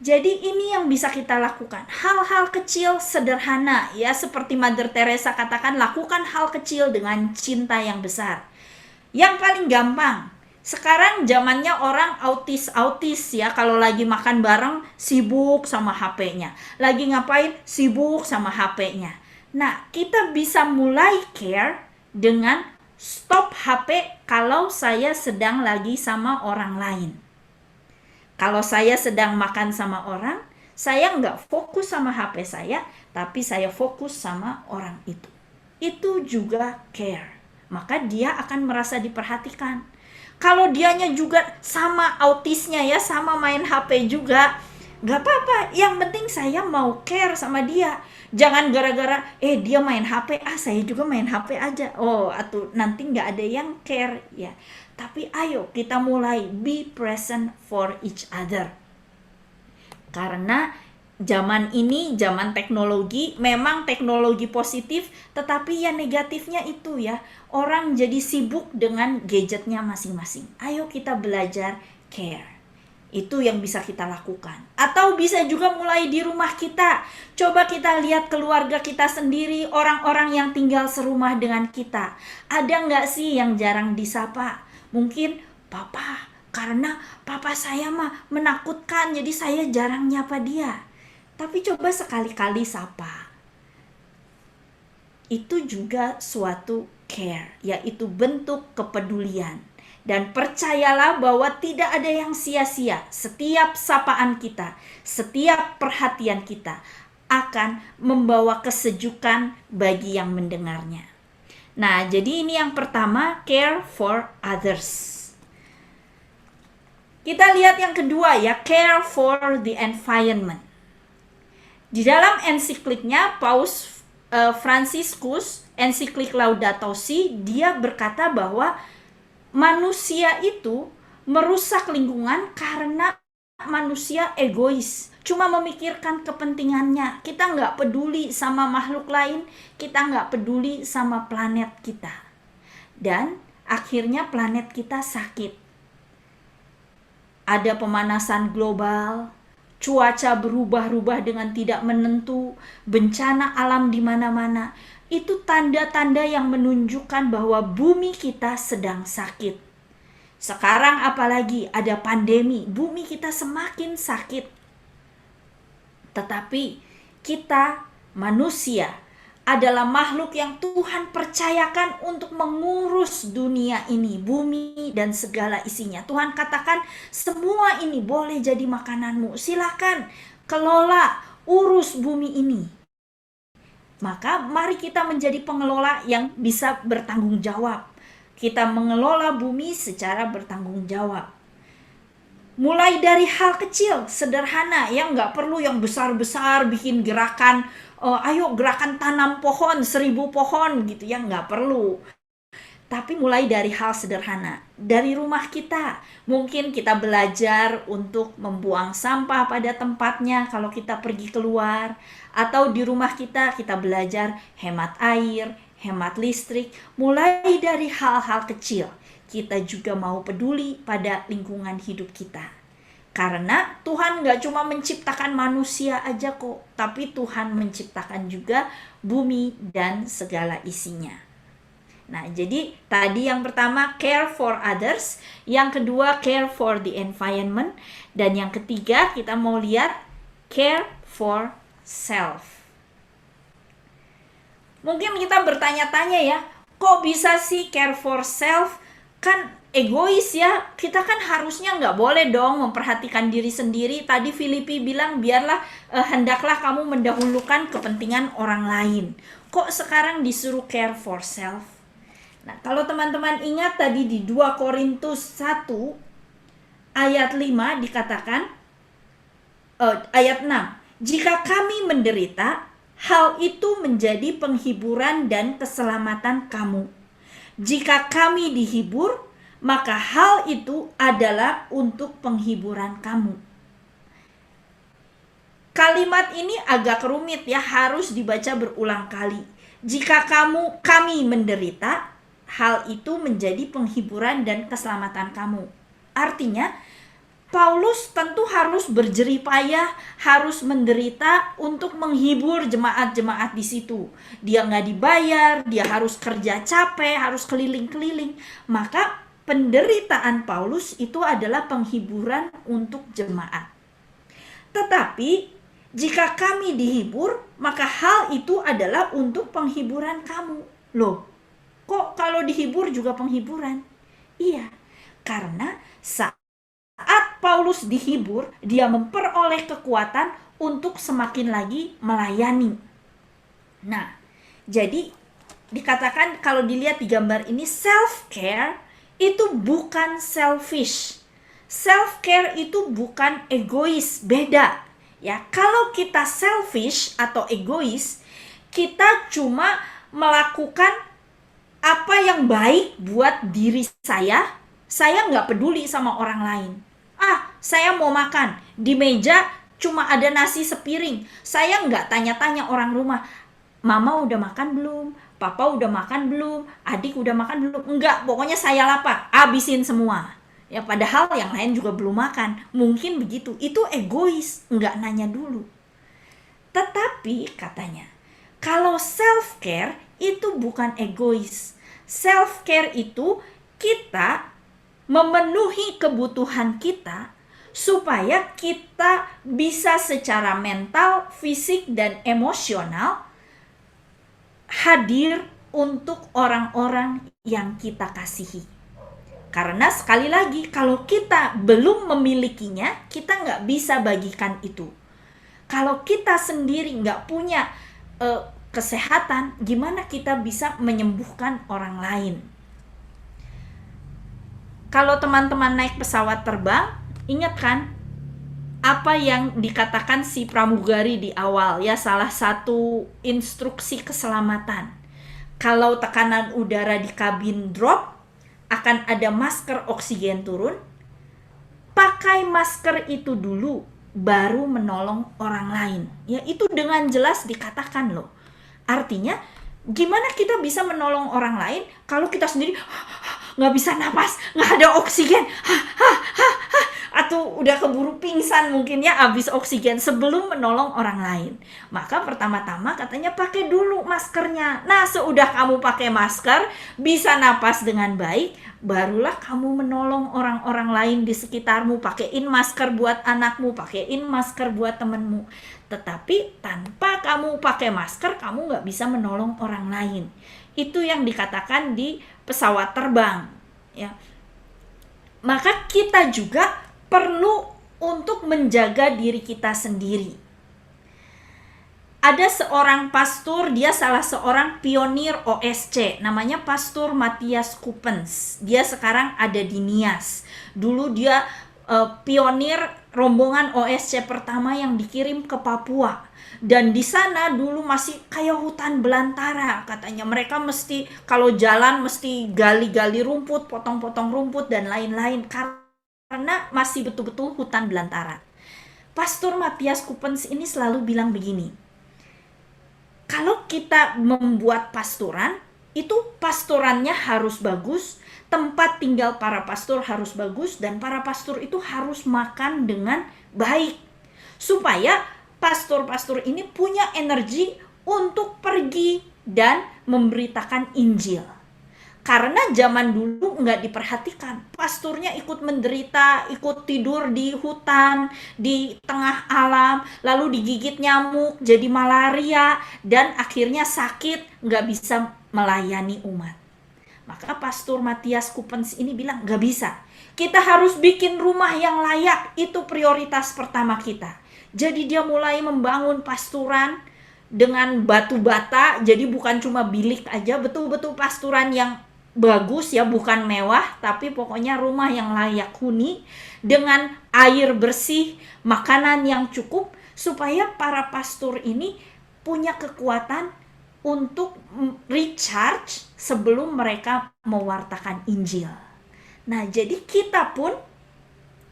Jadi ini yang bisa kita lakukan. Hal-hal kecil sederhana ya, seperti Mother Teresa katakan, lakukan hal kecil dengan cinta yang besar. Yang paling gampang, sekarang zamannya orang autis ya, kalau lagi makan bareng sibuk sama HP-nya. Lagi ngapain? Sibuk sama HP-nya. Nah, kita bisa mulai care dengan stop HP kalau saya sedang lagi sama orang lain. Kalau saya sedang makan sama orang, saya nggak fokus sama HP saya, tapi saya fokus sama orang itu. Itu juga care. Maka dia akan merasa diperhatikan. Kalau dianya juga sama autisnya ya, sama main HP juga, nggak apa-apa. Yang penting saya mau care sama dia. Jangan gara-gara dia main HP, saya juga main HP aja. Oh, atau nanti nggak ada yang care ya. Tapi ayo kita mulai be present for each other. Karena zaman ini, zaman teknologi, memang teknologi positif, tetapi ya negatifnya itu ya. Orang jadi sibuk dengan gadgetnya masing-masing. Ayo kita belajar care. Itu yang bisa kita lakukan. Atau bisa juga mulai di rumah kita. Coba kita lihat keluarga kita sendiri, orang-orang yang tinggal serumah dengan kita. Ada nggak sih yang jarang disapa? Mungkin papa, karena papa saya mah menakutkan, jadi saya jarang nyapa dia. Tapi coba sekali-kali sapa. Itu juga suatu care, yaitu bentuk kepedulian. Dan percayalah bahwa tidak ada yang sia-sia. Setiap sapaan kita, setiap perhatian kita akan membawa kesejukan bagi yang mendengarnya. Nah, jadi ini yang pertama, care for others. Kita lihat yang kedua ya, care for the environment. Di dalam ensikliknya, Paus Franciscus, ensiklik Laudato Si, dia berkata bahwa manusia itu merusak lingkungan karena manusia egois, cuma memikirkan kepentingannya. Kita nggak peduli sama makhluk lain, kita nggak peduli sama planet kita. Dan akhirnya planet kita sakit. Ada pemanasan global, cuaca berubah-ubah dengan tidak menentu, bencana alam di mana-mana. Itu tanda-tanda yang menunjukkan bahwa bumi kita sedang sakit. Sekarang apalagi ada pandemi, bumi kita semakin sakit. Tetapi kita manusia adalah makhluk yang Tuhan percayakan untuk mengurus dunia ini, bumi dan segala isinya. Tuhan katakan semua ini boleh jadi makananmu. Silakan kelola, urus bumi ini. Maka mari kita menjadi pengelola yang bisa bertanggung jawab. Kita mengelola bumi secara bertanggung jawab. Mulai dari hal kecil, sederhana, yang nggak perlu yang besar-besar, bikin gerakan, ayo gerakan tanam pohon, 1000 pohon gitu ya, nggak perlu. Tapi mulai dari hal sederhana, dari rumah kita. Mungkin kita belajar untuk membuang sampah pada tempatnya kalau kita pergi keluar. Atau di rumah kita belajar hemat air, hemat listrik. Mulai dari hal-hal kecil, kita juga mau peduli pada lingkungan hidup kita. Karena Tuhan gak cuma menciptakan manusia aja kok, tapi Tuhan menciptakan juga bumi dan segala isinya. Nah, jadi tadi yang pertama care for others, yang kedua care for the environment, dan yang ketiga kita mau lihat care for self. Mungkin kita bertanya-tanya ya, kok bisa sih care for self? Kan egois ya, kita kan harusnya nggak boleh dong memperhatikan diri sendiri. Tadi Filipi bilang biarlah hendaklah kamu mendahulukan kepentingan orang lain. Kok sekarang disuruh care for self? Nah, kalau teman-teman ingat tadi di 2 Korintus 1 ayat 5 dikatakan, ayat 6, jika kami menderita, hal itu menjadi penghiburan dan keselamatan kamu. Jika kami dihibur, maka hal itu adalah untuk penghiburan kamu. Kalimat ini agak rumit ya, harus dibaca berulang kali. Jika kami menderita, hal itu menjadi penghiburan dan keselamatan kamu. Artinya, Paulus tentu harus berjeripayah, harus menderita untuk menghibur jemaat-jemaat di situ. Dia nggak dibayar, dia harus kerja capek, harus keliling-keliling. Maka penderitaan Paulus itu adalah penghiburan untuk jemaat. Tetapi jika kami dihibur, maka hal itu adalah untuk penghiburan kamu. Loh, kok kalau dihibur juga penghiburan? Iya, karena saat Paulus dihibur, dia memperoleh kekuatan untuk semakin lagi melayani. Nah, jadi dikatakan kalau dilihat di gambar ini, self-care itu bukan selfish. Self-care itu bukan egois, beda. Ya, kalau kita selfish atau egois, kita cuma melakukan apa yang baik buat diri saya nggak peduli sama orang lain. Saya mau makan, di meja cuma ada nasi sepiring, saya nggak tanya-tanya orang rumah, mama udah makan belum, papa udah makan belum, adik udah makan belum, enggak, pokoknya saya lapar, habisin semua. Ya, padahal yang lain juga belum makan. Mungkin begitu, itu egois, nggak nanya dulu. Tetapi katanya, kalau self-care itu bukan egois. Self-care itu kita memenuhi kebutuhan kita supaya kita bisa secara mental, fisik, dan emosional hadir untuk orang-orang yang kita kasihi. Karena sekali lagi, kalau kita belum memilikinya, kita nggak bisa bagikan itu. Kalau kita sendiri nggak punya kesehatan, gimana kita bisa menyembuhkan orang lain? Kalau teman-teman naik pesawat terbang, ingat kan apa yang dikatakan si pramugari di awal ya, salah satu instruksi keselamatan. Kalau tekanan udara di kabin drop, akan ada masker oksigen turun. Pakai masker itu dulu, baru menolong orang lain. Ya, itu dengan jelas dikatakan loh. Artinya, gimana kita bisa menolong orang lain kalau kita sendiri nggak bisa napas, nggak ada oksigen, atau udah keburu pingsan mungkin ya, habis oksigen sebelum menolong orang lain. Maka pertama-tama katanya pakai dulu maskernya. Nah, seudah kamu pakai masker, bisa napas dengan baik, barulah kamu menolong orang-orang lain di sekitarmu. Pakaiin masker buat anakmu, pakaiin masker buat temenmu. Tetapi tanpa kamu pakai masker, kamu nggak bisa menolong orang lain. Itu yang dikatakan di pesawat terbang, ya. Maka kita juga perlu untuk menjaga diri kita sendiri. Ada seorang pastor, dia salah seorang pionir OSC, namanya Pastor Matthias Coppens. Dia sekarang ada di Nias. Dulu dia pionir rombongan OSC pertama yang dikirim ke Papua. Dan di sana dulu masih kayak hutan belantara, katanya. Mereka mesti kalau jalan mesti gali-gali rumput, potong-potong rumput dan lain-lain, karena masih betul-betul hutan belantara. Pastor Matthias Coppens ini selalu bilang begini, kalau kita membuat pastoran, itu pastorannya harus bagus, tempat tinggal para pastor harus bagus, dan para pastor itu harus makan dengan baik, supaya pastor-pastor ini punya energi untuk pergi dan memberitakan Injil. Karena zaman dulu nggak diperhatikan, pastornya ikut menderita, ikut tidur di hutan, di tengah alam, lalu digigit nyamuk, jadi malaria, dan akhirnya sakit, nggak bisa melayani umat. Maka Pastor Matthias Coppens ini bilang, nggak bisa, kita harus bikin rumah yang layak, itu prioritas pertama kita. Jadi dia mulai membangun pasturan dengan batu bata, jadi bukan cuma bilik aja, betul-betul pasturan yang bagus ya, bukan mewah, tapi pokoknya rumah yang layak huni dengan air bersih, makanan yang cukup, supaya para pastor ini punya kekuatan untuk recharge sebelum mereka mewartakan Injil. Nah, jadi kita pun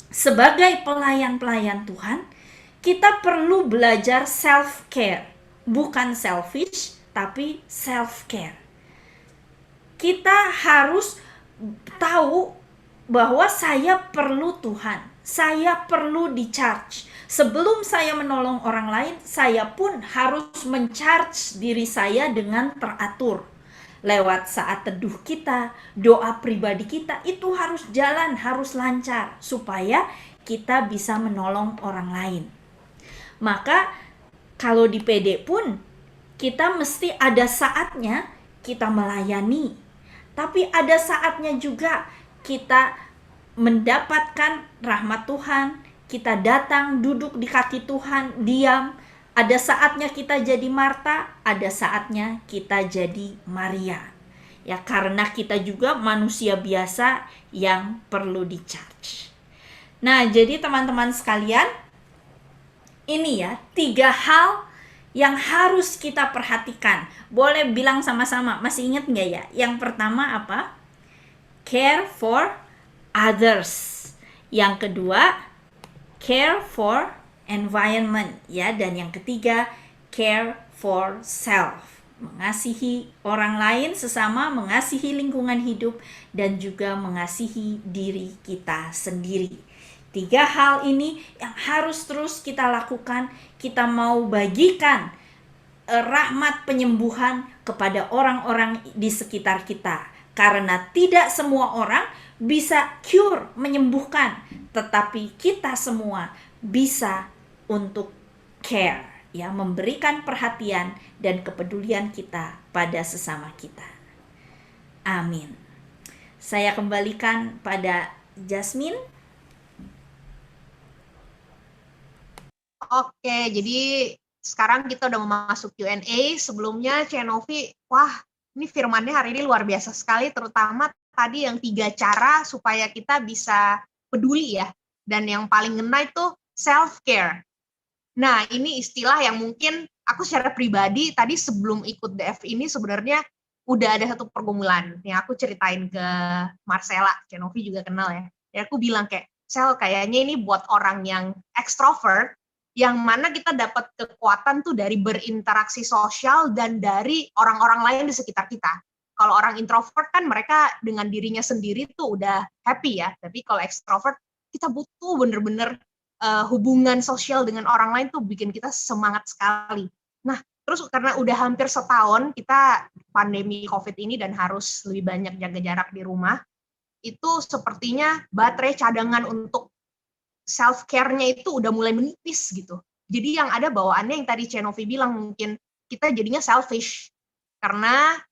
sebagai pelayan-pelayan Tuhan, kita perlu belajar self-care. Bukan selfish, tapi self-care. Kita harus tahu bahwa saya perlu Tuhan. Saya perlu di-charge. Sebelum saya menolong orang lain, saya pun harus men-charge diri saya dengan teratur. Lewat saat teduh kita, doa pribadi kita, itu harus jalan, harus lancar, supaya kita bisa menolong orang lain. Maka kalau di PD pun, kita mesti ada saatnya kita melayani. Tapi ada saatnya juga kita mendapatkan rahmat Tuhan, kita datang duduk di kaki Tuhan, diam. Ada saatnya kita jadi Marta, ada saatnya kita jadi Maria. Ya, karena kita juga manusia biasa yang perlu di-charge. Nah, jadi teman-teman sekalian, ini ya 3 hal yang harus kita perhatikan. Boleh bilang sama-sama, masih ingat nggak ya? Yang pertama apa? Care for others. Yang kedua, care for environment, ya. Dan yang ketiga, care for self. Mengasihi orang lain sesama, mengasihi lingkungan hidup, dan juga mengasihi diri kita sendiri. 3 hal ini yang harus terus kita lakukan. Kita mau bagikan rahmat penyembuhan kepada orang-orang di sekitar kita. Karena tidak semua orang bisa cure, menyembuhkan. Tetapi kita semua bisa untuk care, ya, memberikan perhatian dan kepedulian kita pada sesama kita. Amin. Saya kembalikan pada Jasmine. Oke, jadi sekarang kita udah mau masuk Q&A. Sebelumnya, Cenovi, wah, ini firmannya hari ini luar biasa sekali, terutama tadi yang 3 cara supaya kita bisa peduli ya. Dan yang paling ngena itu self-care. Nah, ini istilah yang mungkin aku secara pribadi tadi sebelum ikut DF ini sebenarnya udah ada satu pergumulan yang aku ceritain ke Marcella, Cenovi juga kenal ya. Ya aku bilang kayak, Sel, kayaknya ini buat orang yang extrovert, yang mana kita dapat kekuatan tuh dari berinteraksi sosial dan dari orang-orang lain di sekitar kita. Kalau orang introvert kan mereka dengan dirinya sendiri tuh udah happy ya, tapi kalau extrovert kita butuh bener-bener hubungan sosial dengan orang lain tuh bikin kita semangat sekali. Nah, terus karena udah hampir setahun kita pandemi COVID ini dan harus lebih banyak jaga jarak di rumah, itu sepertinya baterai cadangan untuk self-care-nya itu udah mulai menipis gitu. Jadi yang ada bawaannya yang tadi Cenovi bilang, mungkin kita jadinya selfish. Karena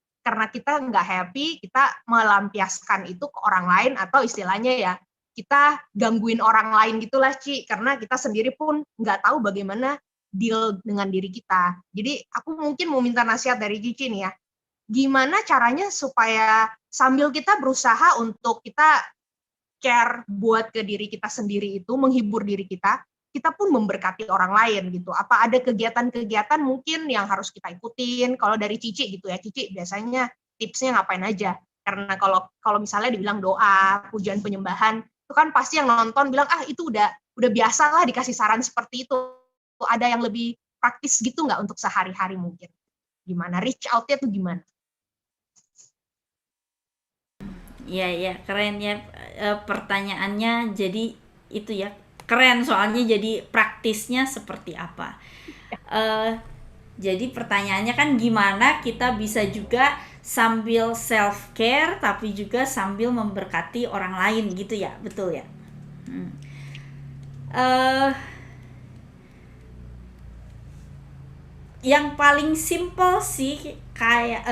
kita nggak happy, kita melampiaskan itu ke orang lain, atau istilahnya ya, kita gangguin orang lain gitulah, Ci. Karena kita sendiri pun nggak tahu bagaimana deal dengan diri kita. Jadi aku mungkin mau minta nasihat dari Cici nih ya. Gimana caranya supaya sambil kita berusaha untuk kita care buat ke diri kita sendiri itu, menghibur diri kita pun memberkati orang lain gitu. Apa ada kegiatan-kegiatan mungkin yang harus kita ikutin? Kalau dari Cici gitu ya, Cici biasanya tipsnya ngapain aja? Karena kalau misalnya dibilang doa, pujian penyembahan, itu kan pasti yang nonton bilang, itu udah biasa lah dikasih saran seperti itu. Ada yang lebih praktis gitu nggak untuk sehari-hari mungkin? Gimana? Reach out-nya tuh gimana? Ya, keren ya pertanyaannya. Jadi itu ya, keren soalnya jadi praktisnya seperti apa. Jadi pertanyaannya kan gimana kita bisa juga sambil self-care tapi juga sambil memberkati orang lain gitu ya, betul ya? Yang paling simple sih kayak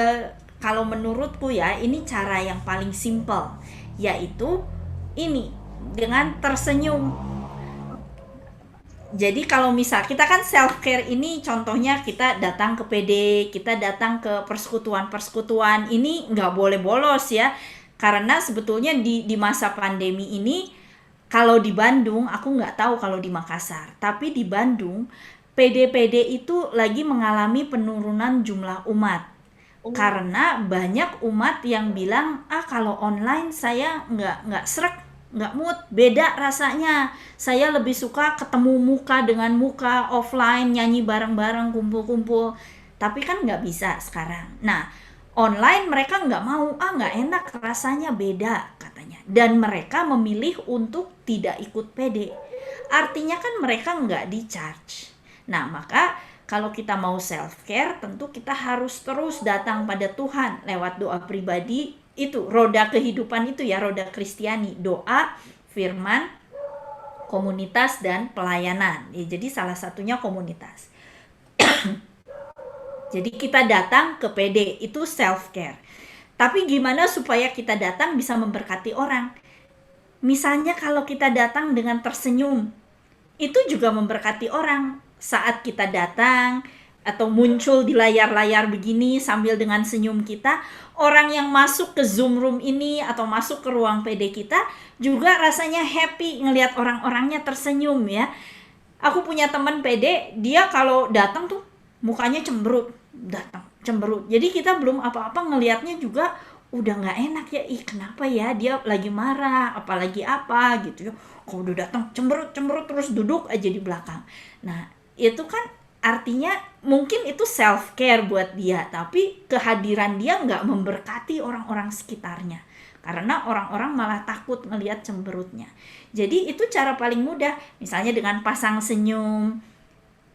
kalau menurutku ya, ini cara yang paling simple, yaitu ini dengan tersenyum. Jadi kalau misal kita kan self care ini contohnya kita datang ke PD, kita datang ke persekutuan-persekutuan ini nggak boleh bolos ya. Karena sebetulnya di masa pandemi ini kalau di Bandung, aku nggak tahu kalau di Makassar, tapi di Bandung PD-PD itu lagi mengalami penurunan jumlah umat. Oh, Karena banyak umat yang bilang, ah kalau online saya nggak srek, nggak mood, beda rasanya. Saya lebih suka ketemu muka dengan muka, offline, nyanyi bareng-bareng, kumpul-kumpul. Tapi kan nggak bisa sekarang. Nah, online mereka nggak mau, ah nggak enak rasanya, beda katanya. Dan mereka memilih untuk tidak ikut PD. Artinya kan mereka nggak di charge. Nah, maka kalau kita mau self care, tentu kita harus terus datang pada Tuhan lewat doa pribadi. Itu roda kehidupan itu ya, roda Kristiani, doa, firman, komunitas, dan pelayanan ya. Jadi salah satunya komunitas. Jadi kita datang ke PD itu self care. Tapi gimana supaya kita datang bisa memberkati orang? Misalnya kalau kita datang dengan tersenyum, itu juga memberkati orang. Saat kita datang atau muncul di layar-layar begini sambil dengan senyum kita, orang yang masuk ke Zoom room ini atau masuk ke ruang PD kita juga rasanya happy ngelihat orang-orangnya tersenyum ya. Aku punya teman PD, dia kalau datang tuh mukanya cemberut, datang cemberut. Jadi kita belum apa-apa ngelihatnya juga udah nggak enak ya. Ih kenapa ya dia lagi marah, apalagi apa gitu ya. Kalau udah datang cemberut terus duduk aja di belakang. Nah itu kan artinya mungkin itu self care buat dia, tapi kehadiran dia nggak memberkati orang-orang sekitarnya. Karena orang-orang malah takut ngelihat cemberutnya. Jadi itu cara paling mudah. Misalnya dengan pasang senyum,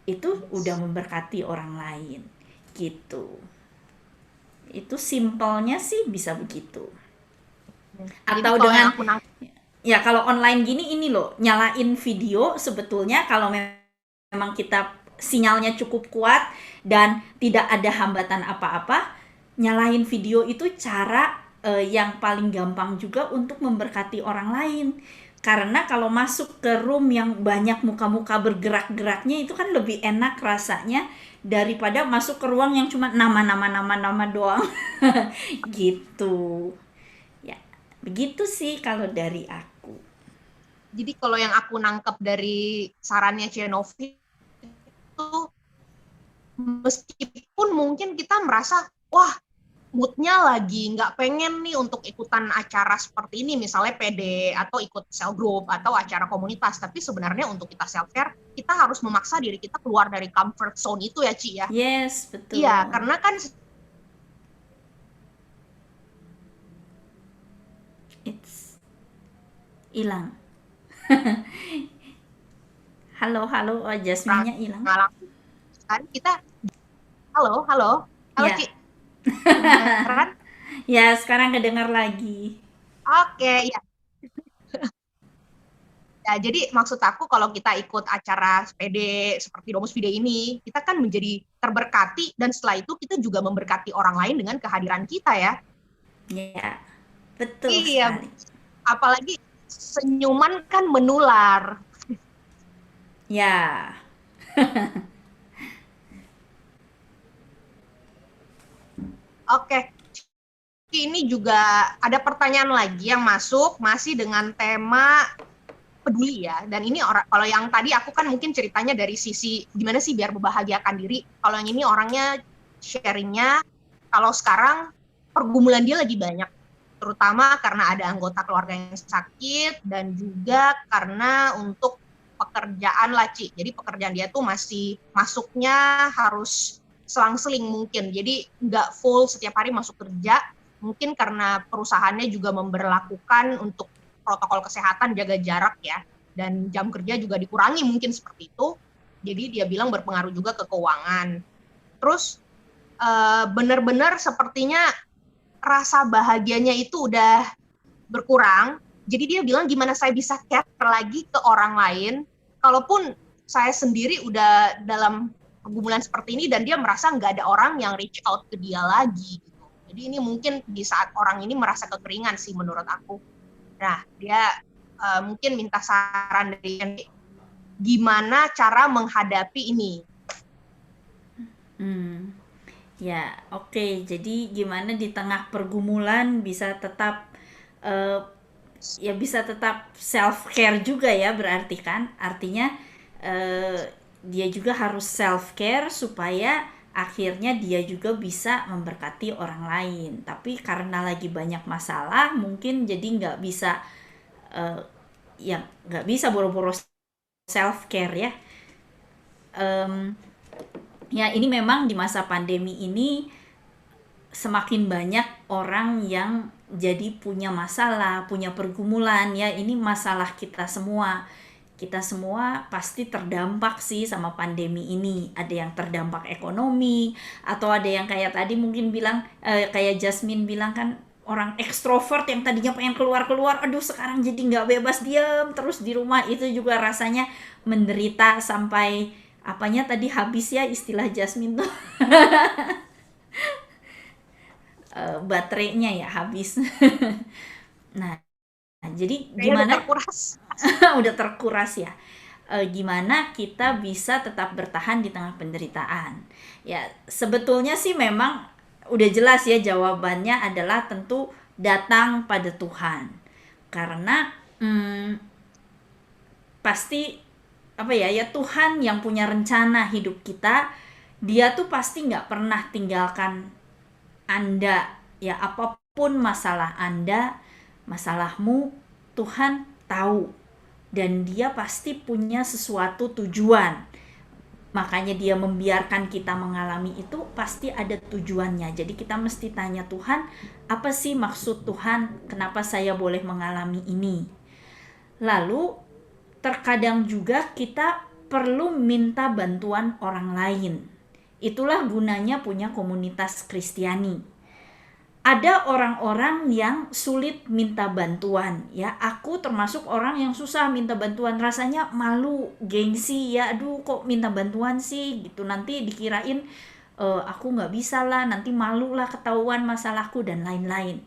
itu udah memberkati orang lain. Gitu. Itu simpelnya sih bisa begitu. jadi Atau kalau yang dengan aku nangkep, ya kalau online gini ini loh, nyalain video sebetulnya kalau memang kita sinyalnya cukup kuat dan tidak ada hambatan apa-apa, nyalain video itu cara yang paling gampang juga untuk memberkati orang lain. Karena kalau masuk ke room yang banyak muka-muka bergerak-geraknya itu kan lebih enak rasanya daripada masuk ke ruang yang cuma nama-nama doang. Gitu. Ya, begitu sih kalau dari aku. jadi kalau yang aku nangkep dari sarannya Cianovi itu, meskipun mungkin kita merasa, wah moodnya lagi nggak pengen nih untuk ikutan acara seperti ini, misalnya PD atau ikut cell group atau acara komunitas, tapi sebenarnya untuk kita self care, kita harus memaksa diri kita keluar dari comfort zone itu ya Ci ya. Yes, Iya, betul. karena kan It's hilang. Halo, halo, oh, Jasmine-nya hilang. ngalamin kan kita, halo halo halo Ya, Ci, kedengeran? ya sekarang kedengar lagi. Oke, ya. Ya, jadi maksud aku kalau kita ikut acara PD seperti Domus Fide ini, kita kan menjadi terberkati dan setelah itu kita juga memberkati orang lain dengan kehadiran kita ya. Ya, betul Iya, sekali. apalagi senyuman kan menular. Ya, Oke, ini juga ada pertanyaan lagi yang masuk masih dengan tema peduli ya. Dan ini orang, kalau yang tadi aku kan mungkin ceritanya dari sisi gimana sih biar membahagiakan diri. Kalau yang ini orangnya sharingnya, kalau sekarang pergumulan dia lagi banyak, terutama karena ada anggota keluarga yang sakit dan juga karena untuk pekerjaan lah Ci. Jadi pekerjaan dia tuh masih masuknya harus selang-seling mungkin. Jadi nggak full setiap hari masuk kerja. Mungkin karena perusahaannya juga memberlakukan untuk protokol kesehatan, jaga jarak ya. Dan jam kerja juga dikurangi mungkin seperti itu. Jadi dia bilang berpengaruh juga ke keuangan. Terus benar-benar sepertinya rasa bahagianya itu udah berkurang. Jadi dia bilang gimana saya bisa care lagi ke orang lain, kalaupun saya sendiri udah dalam pergumulan seperti ini dan dia merasa nggak ada orang yang reach out ke dia lagi. Gitu. Jadi ini mungkin di saat orang ini merasa kekeringan sih menurut aku. Nah dia mungkin minta saran dari gimana cara menghadapi ini. Ya, oke. Jadi gimana di tengah pergumulan bisa tetap bisa tetap self care juga ya, berarti kan? Artinya dia juga harus self care supaya akhirnya dia juga bisa memberkati orang lain. Tapi karena lagi banyak masalah, mungkin jadi nggak bisa nggak bisa boro-boro self care ya. Ya ini memang di masa pandemi ini semakin banyak orang yang jadi punya masalah, punya pergumulan ya. Ini masalah kita semua. Kita semua pasti terdampak sih sama pandemi ini. Ada yang terdampak ekonomi, atau ada yang kayak tadi mungkin bilang, kayak Jasmine bilang kan, orang ekstrovert yang tadinya pengen keluar-keluar, aduh sekarang jadi nggak bebas, diam terus di rumah. Itu juga rasanya menderita sampai apanya tadi habis ya, istilah Jasmine tuh. Baterainya ya habis. Nah, jadi gimana? Udah terkuras ya. Gimana kita bisa tetap bertahan di tengah penderitaan? Ya, sebetulnya sih memang udah jelas ya, jawabannya adalah tentu datang pada Tuhan. Karena pasti ya Tuhan yang punya rencana hidup kita. Dia tuh pasti nggak pernah tinggalkan Anda ya, apapun masalah Anda, masalahmu, Tuhan tahu, dan dia pasti punya sesuatu tujuan. Makanya dia membiarkan kita mengalami itu pasti ada tujuannya. Jadi kita mesti tanya, Tuhan, apa sih maksud Tuhan? Kenapa saya boleh mengalami ini? Lalu terkadang juga kita perlu minta bantuan orang lain. Itulah gunanya punya komunitas Kristiani. Ada orang-orang yang sulit minta bantuan ya. Aku termasuk orang yang susah minta bantuan, rasanya malu, gengsi ya. Aduh kok minta bantuan sih gitu, nanti dikirain aku nggak bisa lah, nanti malu lah ketahuan masalahku dan lain-lain.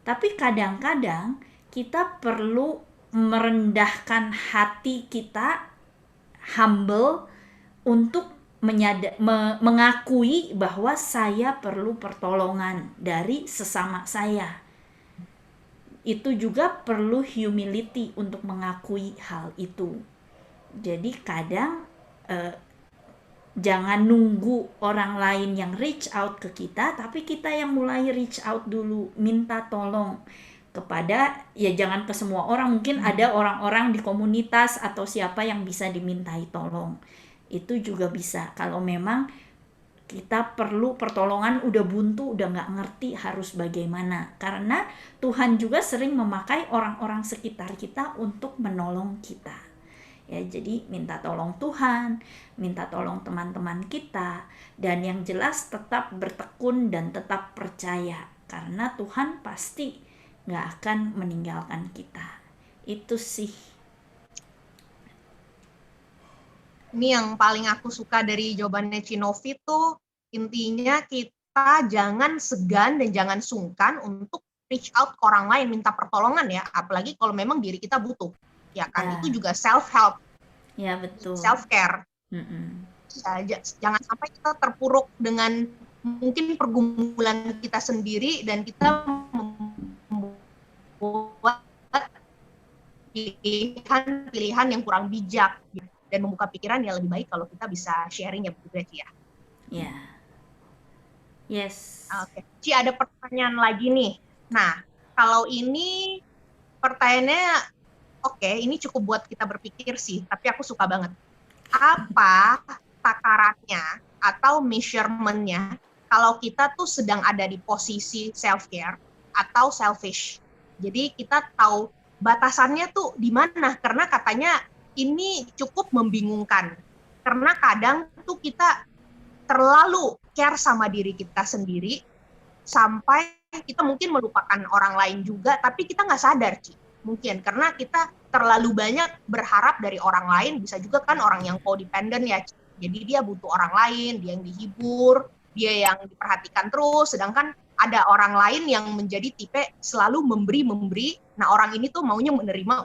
Tapi kadang-kadang kita perlu merendahkan hati kita, humble, untuk mengakui bahwa saya perlu pertolongan dari sesama saya. Itu juga perlu humility untuk mengakui hal itu. Jadi kadang jangan nunggu orang lain yang reach out ke kita, tapi kita yang mulai reach out dulu, minta tolong kepada, ya jangan ke semua orang, mungkin ada orang-orang di komunitas atau siapa yang bisa dimintai tolong. Itu juga bisa kalau memang kita perlu pertolongan, udah buntu, udah nggak ngerti harus bagaimana. Karena Tuhan juga sering memakai orang-orang sekitar kita untuk menolong kita. Ya, jadi minta tolong Tuhan, minta tolong teman-teman kita, dan yang jelas tetap bertekun dan tetap percaya. Karena Tuhan pasti nggak akan meninggalkan kita. Itu sih. Ini yang paling aku suka dari jawabannya Cinovi tuh, intinya kita jangan segan dan jangan sungkan untuk reach out ke orang lain, minta pertolongan ya, apalagi kalau memang diri kita butuh. Ya kan, itu juga self-help. Ya, betul. Self-care. Ya, jangan sampai kita terpuruk dengan mungkin pergumulan kita sendiri dan kita membuat pilihan yang kurang bijak gitu. Dan membuka pikiran ya lebih baik kalau kita bisa sharing ya begitu ya Ci ya. Ya. Yes. Oke. Ci, ada pertanyaan lagi nih. Nah, kalau ini pertanyaannya oke, ini cukup buat kita berpikir sih, tapi aku suka banget. Apa takarannya atau measurement-nya kalau kita tuh sedang ada di posisi self-care atau selfish? Jadi kita tahu batasannya tuh di mana, karena katanya ini cukup membingungkan. Karena kadang tuh kita terlalu care sama diri kita sendiri, sampai kita mungkin melupakan orang lain juga, tapi kita nggak sadar, Ci. Mungkin karena kita terlalu banyak berharap dari orang lain, bisa juga kan orang yang codependent ya, Ci. Jadi dia butuh orang lain, dia yang dihibur, dia yang diperhatikan terus, sedangkan ada orang lain yang menjadi tipe selalu memberi. Nah orang ini tuh maunya menerima.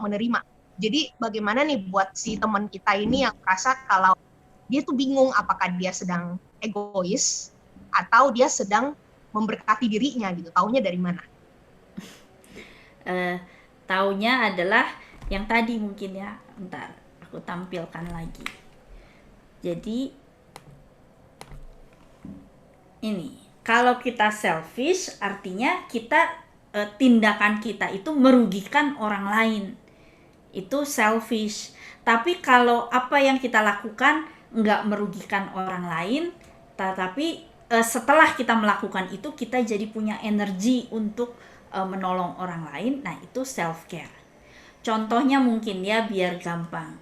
Jadi bagaimana nih buat si teman kita ini yang merasa kalau dia tuh bingung apakah dia sedang egois atau dia sedang memberkati dirinya gitu, taunya dari mana? Taunya adalah yang tadi mungkin ya, bentar aku tampilkan lagi. Jadi ini, kalau kita selfish artinya kita tindakan kita itu merugikan orang lain, itu selfish. Tapi kalau apa yang kita lakukan nggak merugikan orang lain, tetapi setelah kita melakukan itu kita jadi punya energi untuk menolong orang lain, nah itu self care. Contohnya mungkin ya biar gampang,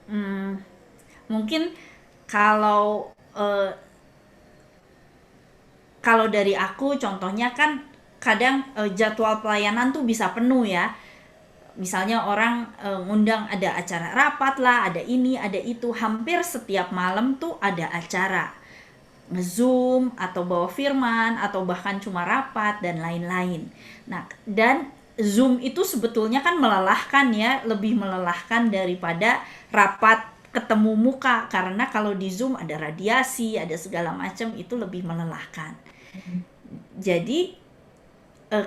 mungkin kalau kalau dari aku contohnya kan kadang jadwal pelayanan tuh bisa penuh ya. Misalnya orang ngundang ada acara rapat lah, ada ini, ada itu. Hampir setiap malam tuh ada acara. Nge-zoom atau bawa firman atau bahkan cuma rapat dan lain-lain. Nah, dan Zoom itu sebetulnya kan melelahkan ya, lebih melelahkan daripada rapat ketemu muka, karena kalau di Zoom ada radiasi, ada segala macam, itu lebih melelahkan. Jadi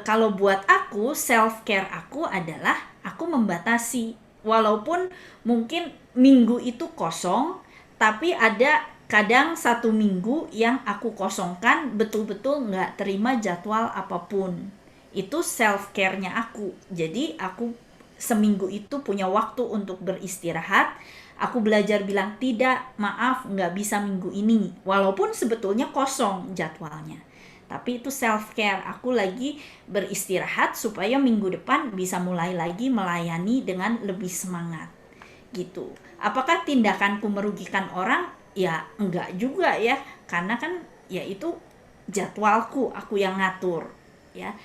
kalau buat aku, self care aku adalah aku membatasi, walaupun mungkin minggu itu kosong, tapi ada kadang 1 minggu yang aku kosongkan betul-betul nggak terima jadwal apapun. Itu self care-nya aku. Jadi aku seminggu itu punya waktu untuk beristirahat. Aku belajar bilang tidak, maaf nggak bisa minggu ini. Walaupun sebetulnya kosong jadwalnya. Tapi itu self care. Aku lagi beristirahat supaya minggu depan bisa mulai lagi melayani dengan lebih semangat. Gitu. Apakah tindakanku merugikan orang? Ya enggak juga ya, karena kan ya itu jadwalku, aku yang ngatur ya.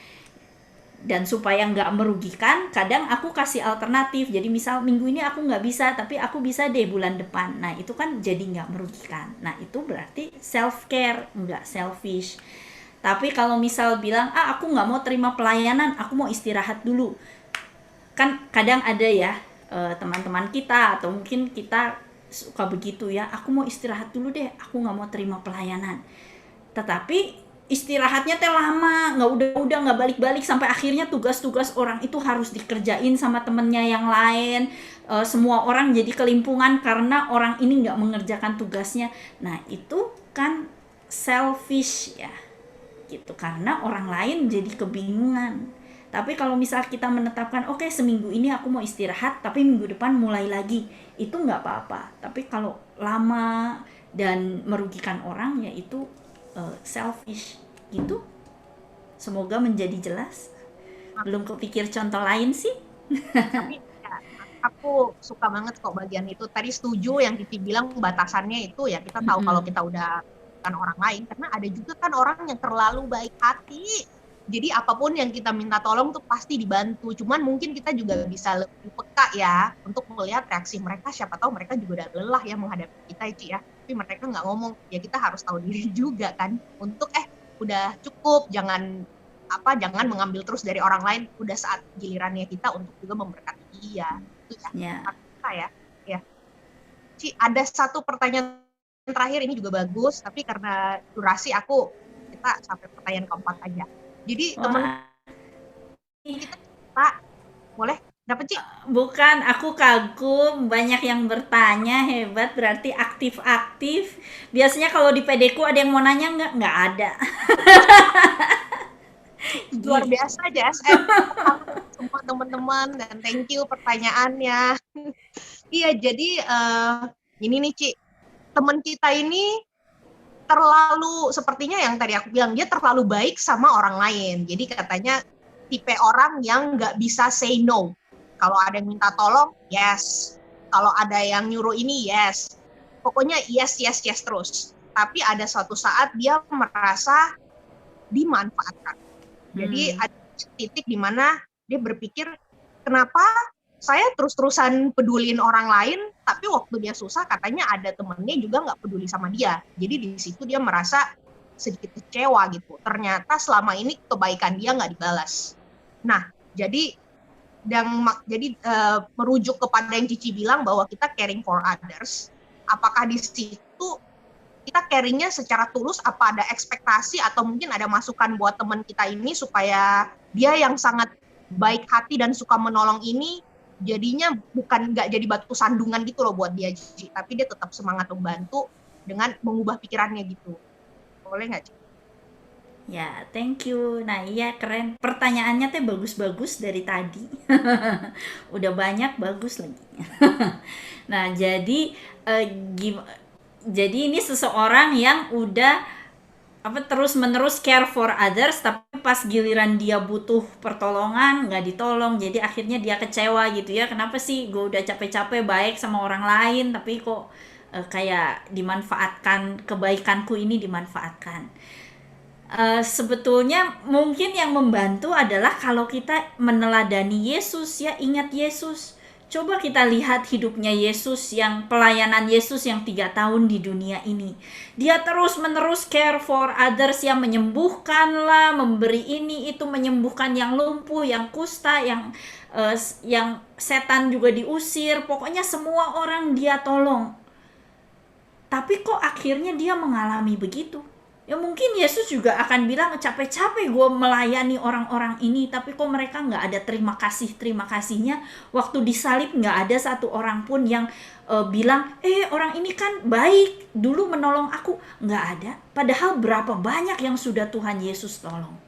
Dan supaya nggak merugikan, kadang aku kasih alternatif. Jadi misal minggu ini aku nggak bisa, tapi aku bisa deh bulan depan. Nah itu kan jadi nggak merugikan. Nah itu berarti self care, nggak selfish. Tapi kalau misal bilang aku nggak mau terima pelayanan, aku mau istirahat dulu, kan kadang ada ya teman-teman kita atau mungkin kita suka begitu ya, aku mau istirahat dulu deh, aku nggak mau terima pelayanan. Tetapi istirahatnya teh lama, udah nggak balik-balik, sampai akhirnya tugas-tugas orang itu harus dikerjain sama temennya yang lain. Semua orang jadi kelimpungan karena orang ini nggak mengerjakan tugasnya. Nah itu kan selfish ya, gitu, karena orang lain jadi kebingungan. Tapi kalau misal kita menetapkan, oke, seminggu ini aku mau istirahat, tapi minggu depan mulai lagi, itu nggak apa-apa. Tapi kalau lama dan merugikan orang, ya itu selfish, gitu. Semoga menjadi jelas. Belum kepikir contoh lain sih. Tapi ya, aku suka banget kok bagian itu. Tadi setuju yang Titi bilang batasannya itu ya, kita tahu kalau kita udah bukan orang lain. Karena ada juga kan orang yang terlalu baik hati. Jadi apapun yang kita minta tolong tuh pasti dibantu. Cuman mungkin kita juga bisa lebih peka ya untuk melihat reaksi mereka. Siapa tahu mereka juga udah lelah ya menghadapi kita, Ci ya. Tapi mereka nggak ngomong. Ya kita harus tahu diri juga kan. Untuk udah cukup, jangan mengambil terus dari orang lain. Udah saat gilirannya kita untuk juga memberkati dia. Itu ya. Ya. Ci, ada satu pertanyaan terakhir, ini juga bagus. Tapi karena durasi kita sampai pertanyaan keempat aja. Jadi teman kita, Pak, boleh dapat, Ci? Bukan, aku kagum, banyak yang bertanya, hebat, berarti aktif-aktif. Biasanya kalau di PD-ku ada yang mau nanya nggak? Nggak ada. Luar biasa, JSM. Semua teman-teman, dan thank you pertanyaannya. Iya, jadi ini nih, Ci, teman kita ini terlalu, sepertinya yang tadi aku bilang, dia terlalu baik sama orang lain. Jadi katanya tipe orang yang nggak bisa say no. Kalau ada yang minta tolong, yes. Kalau ada yang nyuruh ini, yes. Pokoknya yes terus. Tapi ada suatu saat dia merasa dimanfaatkan. Jadi ada titik di mana dia berpikir, kenapa saya terus-terusan pedulin orang lain, tapi waktu dia susah katanya ada temennya juga nggak peduli sama dia. Jadi di situ dia merasa sedikit kecewa gitu. Ternyata selama ini kebaikan dia nggak dibalas. Nah, jadi jadi merujuk kepada yang Cici bilang bahwa kita caring for others, apakah di situ kita caringnya secara tulus, apa ada ekspektasi atau mungkin ada masukan buat teman kita ini supaya dia yang sangat baik hati dan suka menolong ini jadinya bukan nggak jadi batu sandungan gitu loh buat dia, Cici, tapi dia tetap semangat membantu dengan mengubah pikirannya gitu. Boleh nggak, Cici? Ya, thank you. Nah, iya keren. Pertanyaannya teh bagus-bagus dari tadi. Udah banyak bagus lagi. Nah, jadi eh, gim- jadi ini seseorang yang udah terus-menerus care for others, tapi pas giliran dia butuh pertolongan nggak ditolong, jadi akhirnya dia kecewa gitu ya. Kenapa sih gue udah capek-capek baik sama orang lain, tapi kok kayak dimanfaatkan, kebaikanku ini dimanfaatkan. Sebetulnya mungkin yang membantu adalah kalau kita meneladani Yesus ya, ingat Yesus. Coba kita lihat hidupnya Yesus, yang pelayanan Yesus yang 3 tahun di dunia ini. Dia terus menerus care for others, yang menyembuhkan lah, memberi ini itu, menyembuhkan yang lumpuh, yang kusta, yang setan juga diusir. Pokoknya semua orang dia tolong. Tapi kok akhirnya dia mengalami begitu? Ya mungkin Yesus juga akan bilang, capek-capek gue melayani orang-orang ini, tapi kok mereka nggak ada terima kasihnya. Waktu disalib nggak ada satu orang pun yang bilang, orang ini kan baik, dulu menolong aku. Nggak ada. Padahal berapa banyak yang sudah Tuhan Yesus tolong.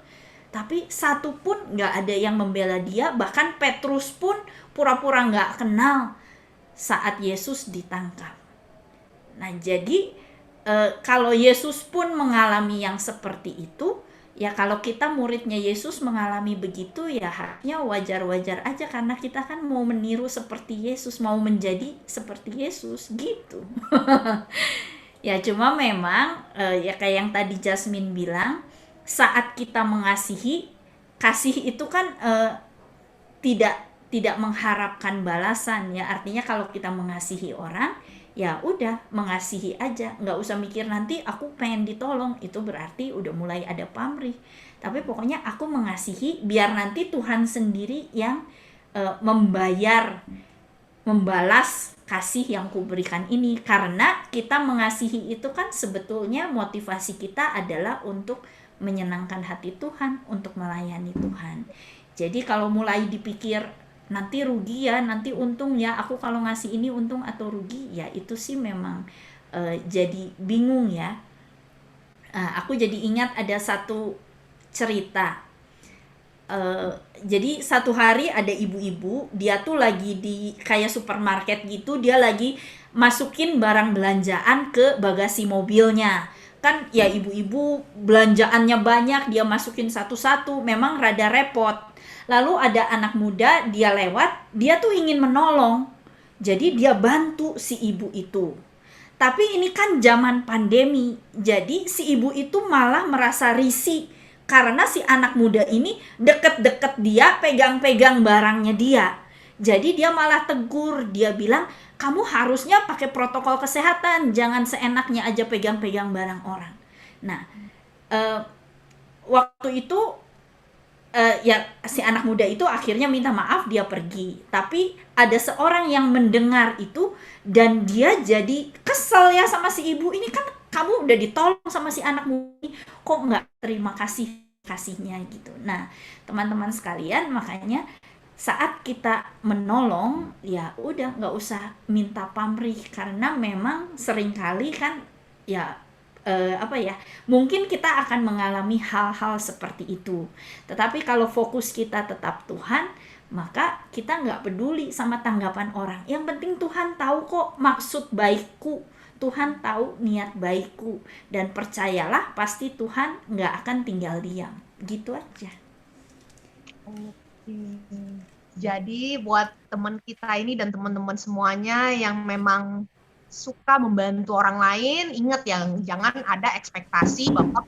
Tapi satu pun nggak ada yang membela dia. Bahkan Petrus pun pura-pura nggak kenal saat Yesus ditangkap. Nah, jadi kalau Yesus pun mengalami yang seperti itu, ya kalau kita muridnya Yesus mengalami begitu, ya haknya wajar-wajar aja, karena kita kan mau meniru seperti Yesus, mau menjadi seperti Yesus gitu. Ya cuma memang ya kayak yang tadi Jasmine bilang, saat kita mengasihi, kasih itu kan tidak mengharapkan balasan ya. Artinya kalau kita mengasihi orang, ya udah mengasihi aja, nggak usah mikir nanti aku pengen ditolong, itu berarti udah mulai ada pamrih. Tapi pokoknya aku mengasihi biar nanti Tuhan sendiri yang membalas kasih yang kuberikan ini. Karena kita mengasihi itu kan sebetulnya motivasi kita adalah untuk menyenangkan hati Tuhan, untuk melayani Tuhan. Jadi kalau mulai dipikir nanti rugi ya, nanti untung ya, aku kalau ngasih ini untung atau rugi ya, itu sih memang jadi bingung ya. Aku jadi ingat ada satu cerita. Jadi satu hari ada ibu-ibu, dia tuh lagi di kayak supermarket gitu, dia lagi masukin barang belanjaan ke bagasi mobilnya. Kan ya ibu-ibu belanjaannya banyak, dia masukin satu-satu, memang rada repot. Lalu ada anak muda, dia lewat, dia tuh ingin menolong. Jadi dia bantu si ibu itu. Tapi ini kan zaman pandemi, jadi si ibu itu malah merasa risih karena si anak muda ini deket-deket dia, pegang-pegang barangnya dia. Jadi dia malah tegur, dia bilang, kamu harusnya pakai protokol kesehatan, jangan seenaknya aja pegang-pegang barang orang. Nah, waktu itu ya si anak muda itu akhirnya minta maaf, dia pergi. Tapi ada seorang yang mendengar itu dan dia jadi kesel ya sama si ibu. Ini kan kamu udah ditolong sama si anak muda, kok nggak terima kasihnya gitu. Nah, teman-teman sekalian, makanya saat kita menolong ya udah nggak usah minta pamrih, karena memang seringkali kan ya mungkin kita akan mengalami hal-hal seperti itu. Tetapi kalau fokus kita tetap Tuhan, maka kita nggak peduli sama tanggapan orang. Yang penting Tuhan tahu kok maksud baikku, Tuhan tahu niat baikku, dan percayalah pasti Tuhan nggak akan tinggal diam. Gitu aja. Jadi buat teman kita ini dan teman-teman semuanya yang memang suka membantu orang lain, ingat ya, jangan ada ekspektasi bahwa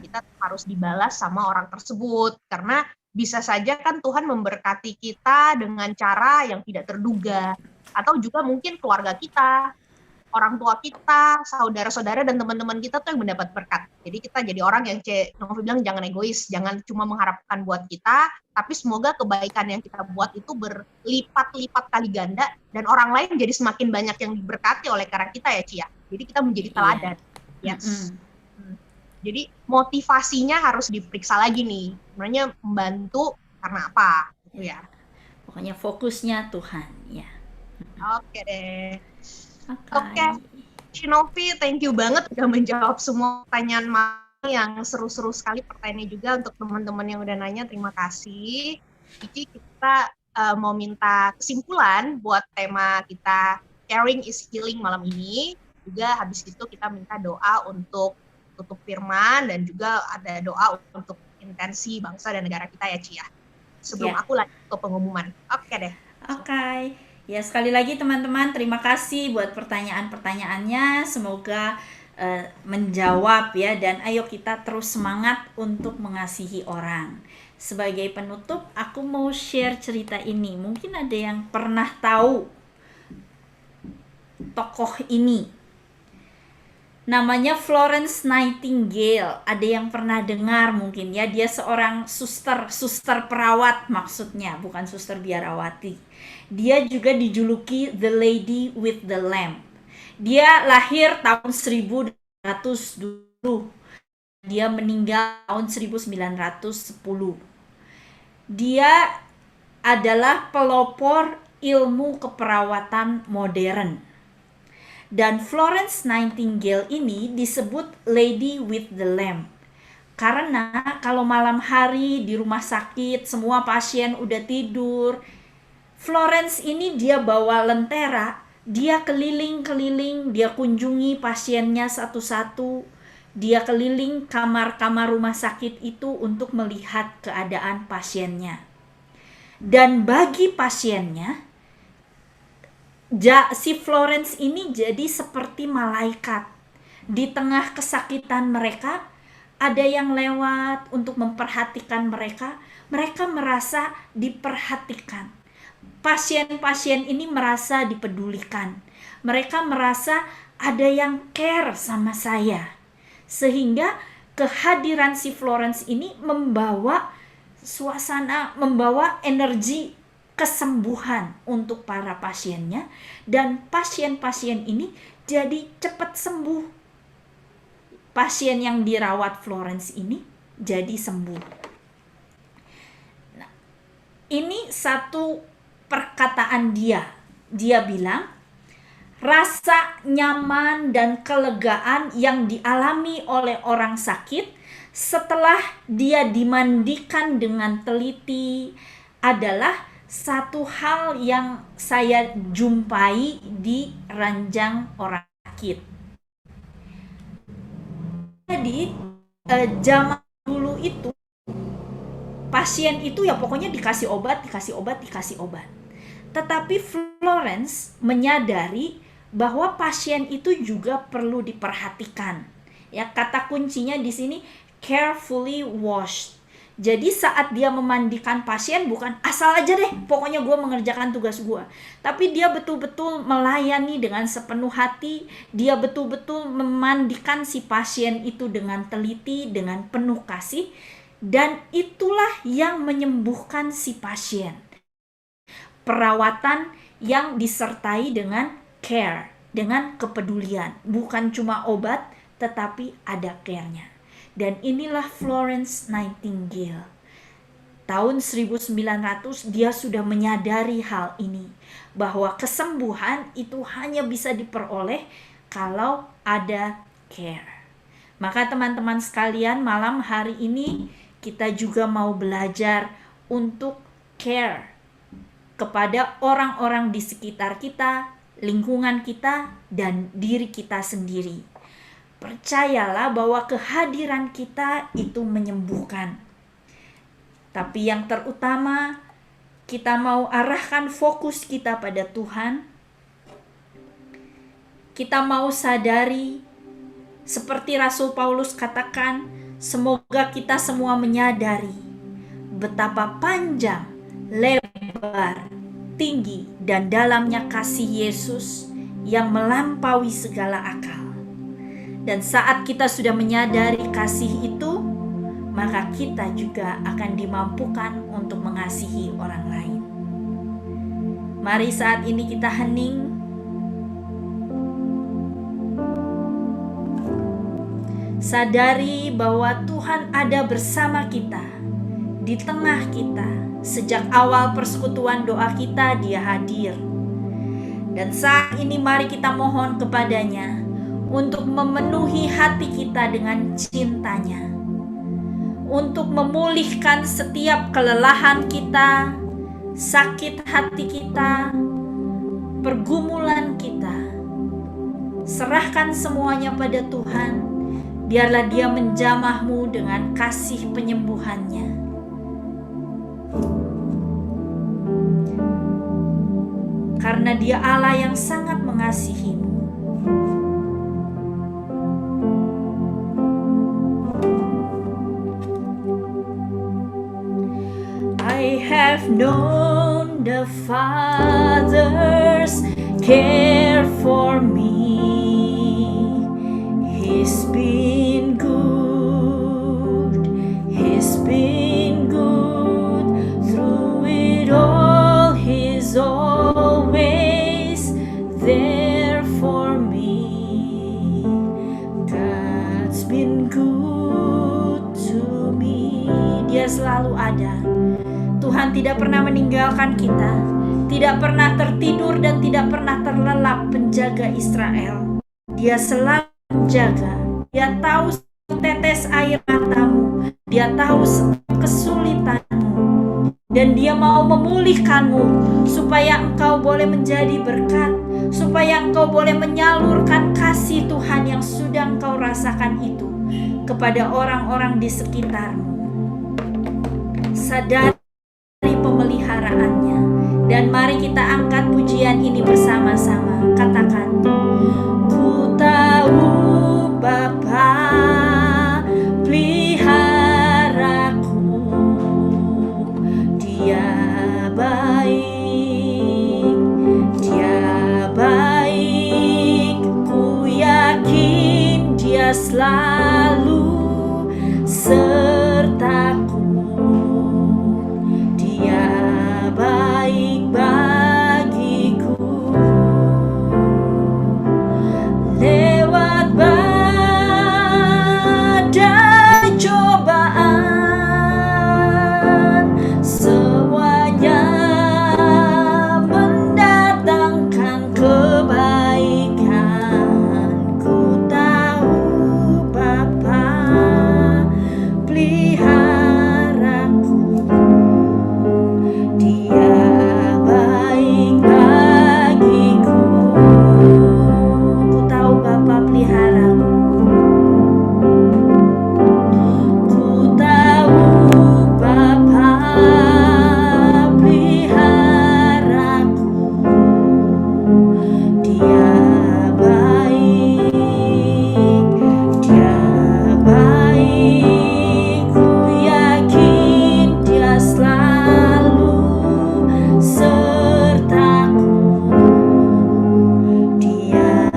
kita harus dibalas sama orang tersebut, karena bisa saja kan Tuhan memberkati kita dengan cara yang tidak terduga, atau juga mungkin keluarga kita, orang tua kita, saudara-saudara dan teman-teman kita tuh yang mendapat berkat. Jadi kita jadi orang yang Novi bilang jangan egois, jangan cuma mengharapkan buat kita, tapi semoga kebaikan yang kita buat itu berlipat-lipat kali ganda dan orang lain jadi semakin banyak yang diberkati oleh karena kita ya, Cia. Jadi kita menjadi teladan. Yes. Jadi motivasinya harus diperiksa lagi nih. Sebenarnya membantu karena apa gitu ya. Pokoknya fokusnya Tuhan ya. Oke deh. Oke. Novi, thank you banget udah menjawab semua pertanyaan yang seru-seru sekali pertanyaannya juga untuk teman-teman yang udah nanya, terima kasih. Jadi kita mau minta kesimpulan buat tema kita Caring is Healing malam ini. Juga habis itu kita minta doa untuk tutup firman dan juga ada doa untuk intensi bangsa dan negara kita ya, Cia. Sebelum aku lanjut ke pengumuman. Oke deh. Oke. Ya, sekali lagi teman-teman, terima kasih buat pertanyaan-pertanyaannya. Semoga menjawab ya, dan ayo kita terus semangat untuk mengasihi orang. Sebagai penutup, aku mau share cerita ini. Mungkin ada yang pernah tahu tokoh ini. Namanya Florence Nightingale. Ada yang pernah dengar mungkin ya, dia seorang suster perawat maksudnya, bukan suster biarawati. Dia juga dijuluki The Lady with the Lamp. Dia lahir tahun 1900 dulu. Dia meninggal tahun 1910. Dia adalah pelopor ilmu keperawatan modern. Dan Florence Nightingale ini disebut Lady with the Lamp. Karena kalau malam hari di rumah sakit semua pasien udah tidur, Florence ini dia bawa lentera, dia keliling-keliling, dia kunjungi pasiennya satu-satu, dia keliling kamar-kamar rumah sakit itu untuk melihat keadaan pasiennya. Dan bagi pasiennya, si Florence ini jadi seperti malaikat. Di tengah kesakitan mereka, ada yang lewat untuk memperhatikan mereka. Mereka merasa diperhatikan. Pasien-pasien ini merasa dipedulikan. Mereka merasa ada yang care sama saya. Sehingga kehadiran si Florence ini membawa suasana, membawa energi kesembuhan untuk para pasiennya, dan pasien-pasien ini jadi cepat sembuh. Pasien yang dirawat Florence ini jadi sembuh. Nah, ini satu perkataan dia. Dia bilang, rasa nyaman dan kelegaan yang dialami oleh orang sakit setelah dia dimandikan dengan teliti adalah satu hal yang saya jumpai di ranjang orang sakit. Jadi zaman dulu itu pasien itu ya pokoknya dikasih obat. Tetapi Florence menyadari bahwa pasien itu juga perlu diperhatikan. Ya, kata kuncinya di sini carefully washed. Jadi saat dia memandikan pasien bukan asal aja deh, pokoknya gue mengerjakan tugas gue. Tapi dia betul-betul melayani dengan sepenuh hati, dia betul-betul memandikan si pasien itu dengan teliti, dengan penuh kasih. Dan itulah yang menyembuhkan si pasien. Perawatan yang disertai dengan care, dengan kepedulian. Bukan cuma obat, tetapi ada care-nya. Dan inilah Florence Nightingale. Tahun 1900 dia sudah menyadari hal ini, bahwa kesembuhan itu hanya bisa diperoleh kalau ada care. Maka teman-teman sekalian, malam hari ini kita juga mau belajar untuk care kepada orang-orang di sekitar kita, lingkungan kita, dan diri kita sendiri. Percayalah bahwa kehadiran kita itu menyembuhkan. Tapi yang terutama, kita mau arahkan fokus kita pada Tuhan. Kita mau sadari, seperti Rasul Paulus katakan, semoga kita semua menyadari betapa panjang, lebar, tinggi, dan dalamnya kasih Yesus yang melampaui segala akal. Dan saat kita sudah menyadari kasih itu, maka kita juga akan dimampukan untuk mengasihi orang lain. Mari saat ini kita hening. Sadari bahwa Tuhan ada bersama kita, di tengah kita. Sejak awal persekutuan doa kita, Dia hadir. Dan saat ini mari kita mohon kepadanya untuk memenuhi hati kita dengan cintanya, untuk memulihkan setiap kelelahan kita, sakit hati kita, pergumulan kita. Serahkan semuanya pada Tuhan. Biarlah Dia menjamahmu dengan kasih penyembuhannya. Karena Dia Allah yang sangat mengasihimu. I have known the Father's care for me. He's been good. He's been good through it all. He's always there for me. God's been good to me. Dia selalu ada. Tuhan tidak pernah meninggalkan kita, tidak pernah tertidur dan tidak pernah terlelap penjaga Israel. Dia selalu menjaga. Dia tahu tetes air matamu, Dia tahu kesulitanmu, dan Dia mau memulihkanmu supaya engkau boleh menjadi berkat, supaya engkau boleh menyalurkan kasih Tuhan yang sudah engkau rasakan itu kepada orang-orang di sekitarmu. Sadari pemeliharaannya, dan mari kita angkat pujian ini bersama-sama. Katakan, ku tahu Bapa peliharaku, Dia baik, Dia baik. Ku yakin Dia selalu sertaku. Dia baik bagiku. Lewat badai cobaan, semuanya mendatangkan kebaikan. Ku tahu Bapa peliharaku, Dia baik bagiku. Ku tahu Bapa peliharaku. Ku tahu Bapa peliharaku, Dia baik, Dia baik. Ku yakin Dia selalu sertaku. Dia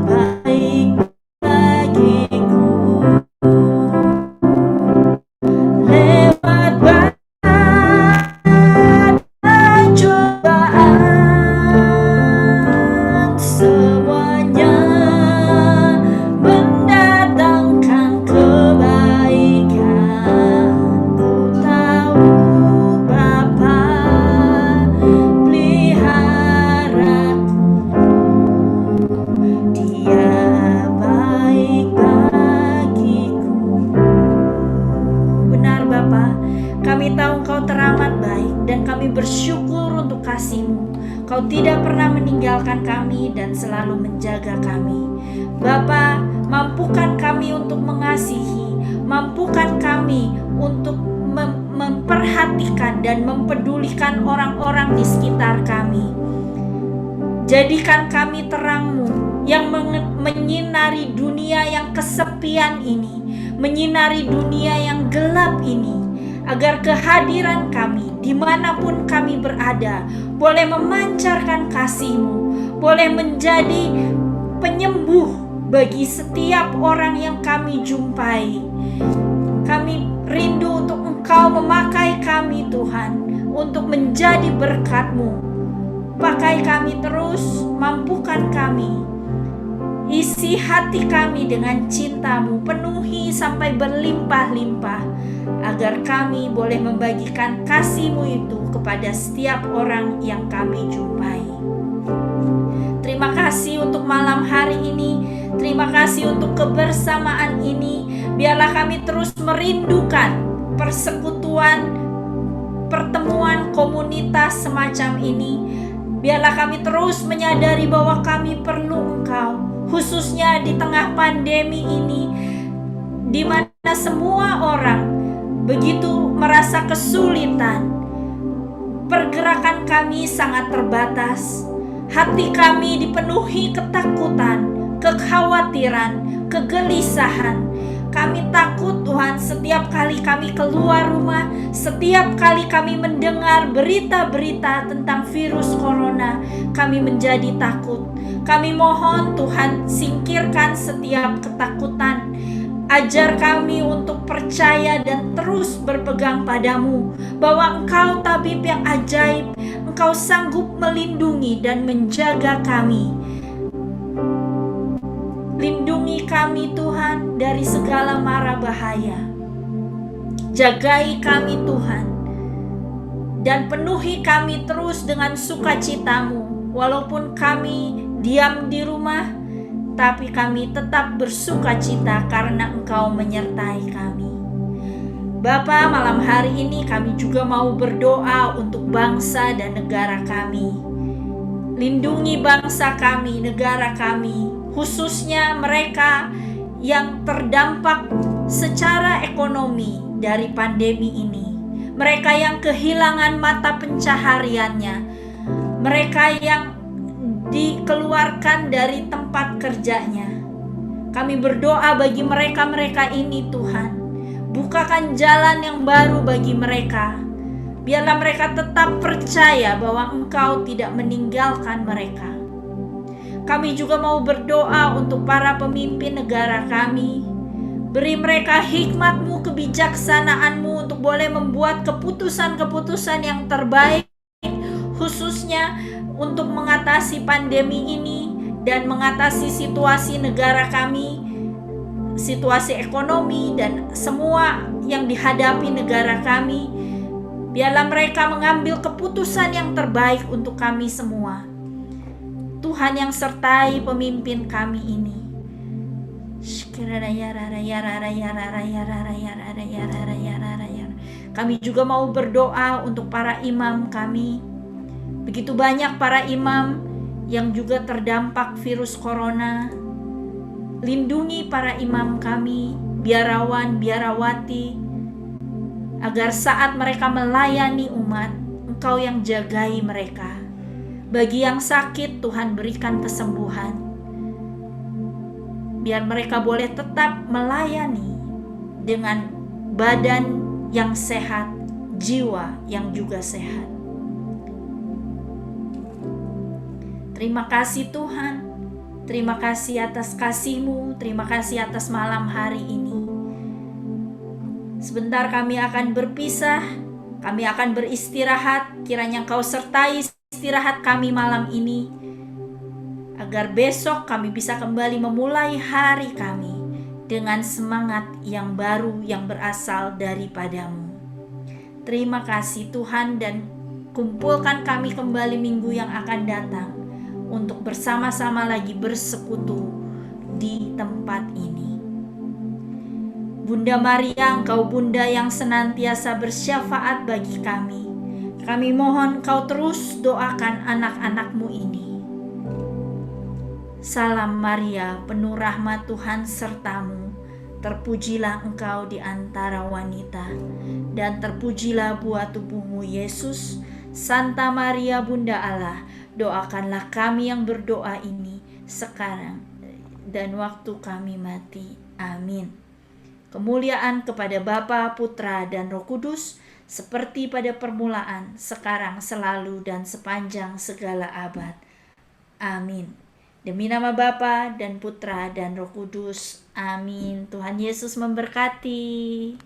baik bagiku. Lewat badai cobaan, semuanya mendatangkan kebaikan. Ku tahu Bapa peliharaku, Dia baik bagiku. Benar Bapa, kami tahu Engkau teramat baik dan kami bersyukur untuk kasih-Mu. Kau tidak pernah meninggalkan kami dan selalu menjaga kami. Bapa, mampukan kami untuk mengasihi, mampukan kami untuk memperhatikan dan mempedulikan orang-orang di sekitar kami. Jadikan kami terang-Mu yang menyinari dunia yang kesepian ini, menyinari dunia yang gelap ini, agar kehadiran kami dimanapun kami berada boleh memancarkan kasih-Mu, boleh menjadi penyembuh bagi setiap orang yang kami jumpai. Kami rindu untuk Engkau memakai kami Tuhan, untuk menjadi berkat-Mu. Pakai kami terus, mampukan kami. Isi hati kami dengan cinta-Mu, penuhi sampai berlimpah-limpah, agar kami boleh membagikan kasih-Mu itu kepada setiap orang yang kami jumpai. Terima kasih untuk malam hari ini, terima kasih untuk kebersamaan ini. Biarlah kami terus merindukan persekutuan, pertemuan komunitas semacam ini. Biarlah kami terus menyadari bahwa kami perlu Engkau, khususnya di tengah pandemi ini, di mana semua orang begitu merasa kesulitan. Pergerakan kami sangat terbatas. Hati kami dipenuhi ketakutan, kekhawatiran, kegelisahan. Kami takut Tuhan setiap kali kami keluar rumah, setiap kali kami mendengar berita-berita tentang virus corona, kami menjadi takut. Kami mohon Tuhan, singkirkan setiap ketakutan. Ajar kami untuk percaya dan terus berpegang padamu, bahwa Engkau tabib yang ajaib, Engkau sanggup melindungi dan menjaga kami. Lindungi kami Tuhan dari segala mara bahaya. Jagai kami Tuhan, dan penuhi kami terus dengan sukacita-Mu. Walaupun kami diam di rumah, tapi kami tetap bersukacita karena Engkau menyertai kami. Bapa, malam hari ini kami juga mau berdoa untuk bangsa dan negara kami. Lindungi bangsa kami, negara kami, khususnya mereka yang terdampak secara ekonomi dari pandemi ini. Mereka yang kehilangan mata pencahariannya, mereka yang dikeluarkan dari tempat kerjanya. Kami berdoa bagi mereka-mereka ini Tuhan. Bukakan jalan yang baru bagi mereka. Biarlah mereka tetap percaya bahwa Engkau tidak meninggalkan mereka. Kami juga mau berdoa untuk para pemimpin negara kami. Beri mereka hikmat-Mu, kebijaksanaan-Mu untuk boleh membuat keputusan-keputusan yang terbaik, khususnya untuk mengatasi pandemi ini dan mengatasi situasi negara kami, situasi ekonomi dan semua yang dihadapi negara kami. Biarlah mereka mengambil keputusan yang terbaik untuk kami semua. Tuhan yang sertai pemimpin kami ini. Kami juga mau berdoa untuk para imam kami. Begitu banyak para imam yang juga terdampak virus corona. Lindungi para imam kami, biarawan, biarawati, agar saat mereka melayani umat, Engkau yang jagai mereka. Bagi yang sakit, Tuhan berikan kesembuhan. Biar mereka boleh tetap melayani dengan badan yang sehat, jiwa yang juga sehat. Terima kasih Tuhan. Terima kasih atas kasih-Mu, terima kasih atas malam hari ini. Sebentar kami akan berpisah, kami akan beristirahat. Kiranya Engkau sertai istirahat kami malam ini, agar besok kami bisa kembali memulai hari kami dengan semangat yang baru yang berasal daripada-Mu. Terima kasih Tuhan, dan kumpulkan kami kembali minggu yang akan datang untuk bersama-sama lagi bersekutu di tempat ini. Bunda Maria, Engkau Bunda yang senantiasa bersyafaat bagi kami. Kami mohon Kau terus doakan anak-anak-Mu ini. Salam Maria, penuh rahmat Tuhan serta-Mu. Terpujilah Engkau di antara wanita, dan terpujilah buah tubuh-Mu Yesus. Santa Maria Bunda Allah, doakanlah kami yang berdoa ini sekarang dan waktu kami mati. Amin. Kemuliaan kepada Bapa, Putra, dan Roh Kudus, seperti pada permulaan, sekarang, selalu, dan sepanjang segala abad. Amin. Demi nama Bapa dan Putra dan Roh Kudus. Amin. Tuhan Yesus memberkati.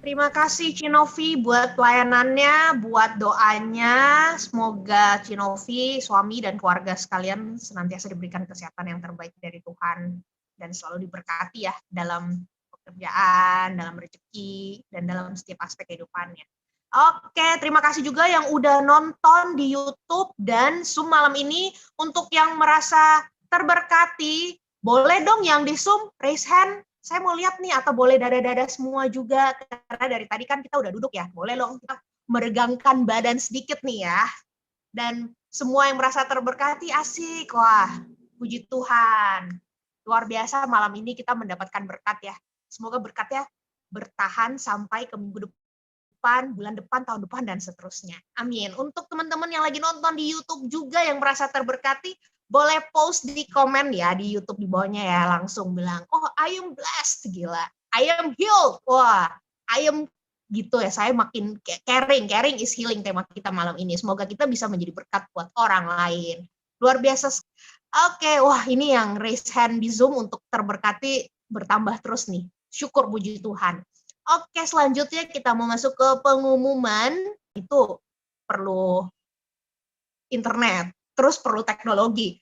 Terima kasih Cinovi buat pelayanannya, buat doanya. Semoga Cinovi, suami dan keluarga sekalian senantiasa diberikan kesehatan yang terbaik dari Tuhan dan selalu diberkati ya dalam pekerjaan, dalam rezeki, dan dalam setiap aspek kehidupannya. Oke, terima kasih juga yang udah nonton di YouTube dan Zoom malam ini. Untuk yang merasa terberkati, boleh dong yang di Zoom raise hand. Saya mau lihat nih, atau boleh dada-dada semua juga, karena dari tadi kan kita udah duduk ya, boleh dong kita meregangkan badan sedikit nih ya. Dan semua yang merasa terberkati, asik, wah puji Tuhan. Luar biasa malam ini kita mendapatkan berkat ya. Semoga berkatnya bertahan sampai ke minggu depan, bulan depan, tahun depan, dan seterusnya. Amin. Untuk teman-teman yang lagi nonton di YouTube juga yang merasa terberkati, boleh post di komen ya di YouTube di bawahnya ya, langsung bilang, oh I am blessed, gila, I am healed, wah I am gitu ya, saya makin caring is healing tema kita malam ini. Semoga kita bisa menjadi berkat buat orang lain. Luar biasa. Oke, wah ini yang raise hand di Zoom untuk terberkati bertambah terus nih. Syukur puji Tuhan. Oke, selanjutnya kita mau masuk ke pengumuman. Itu perlu internet, terus perlu teknologi.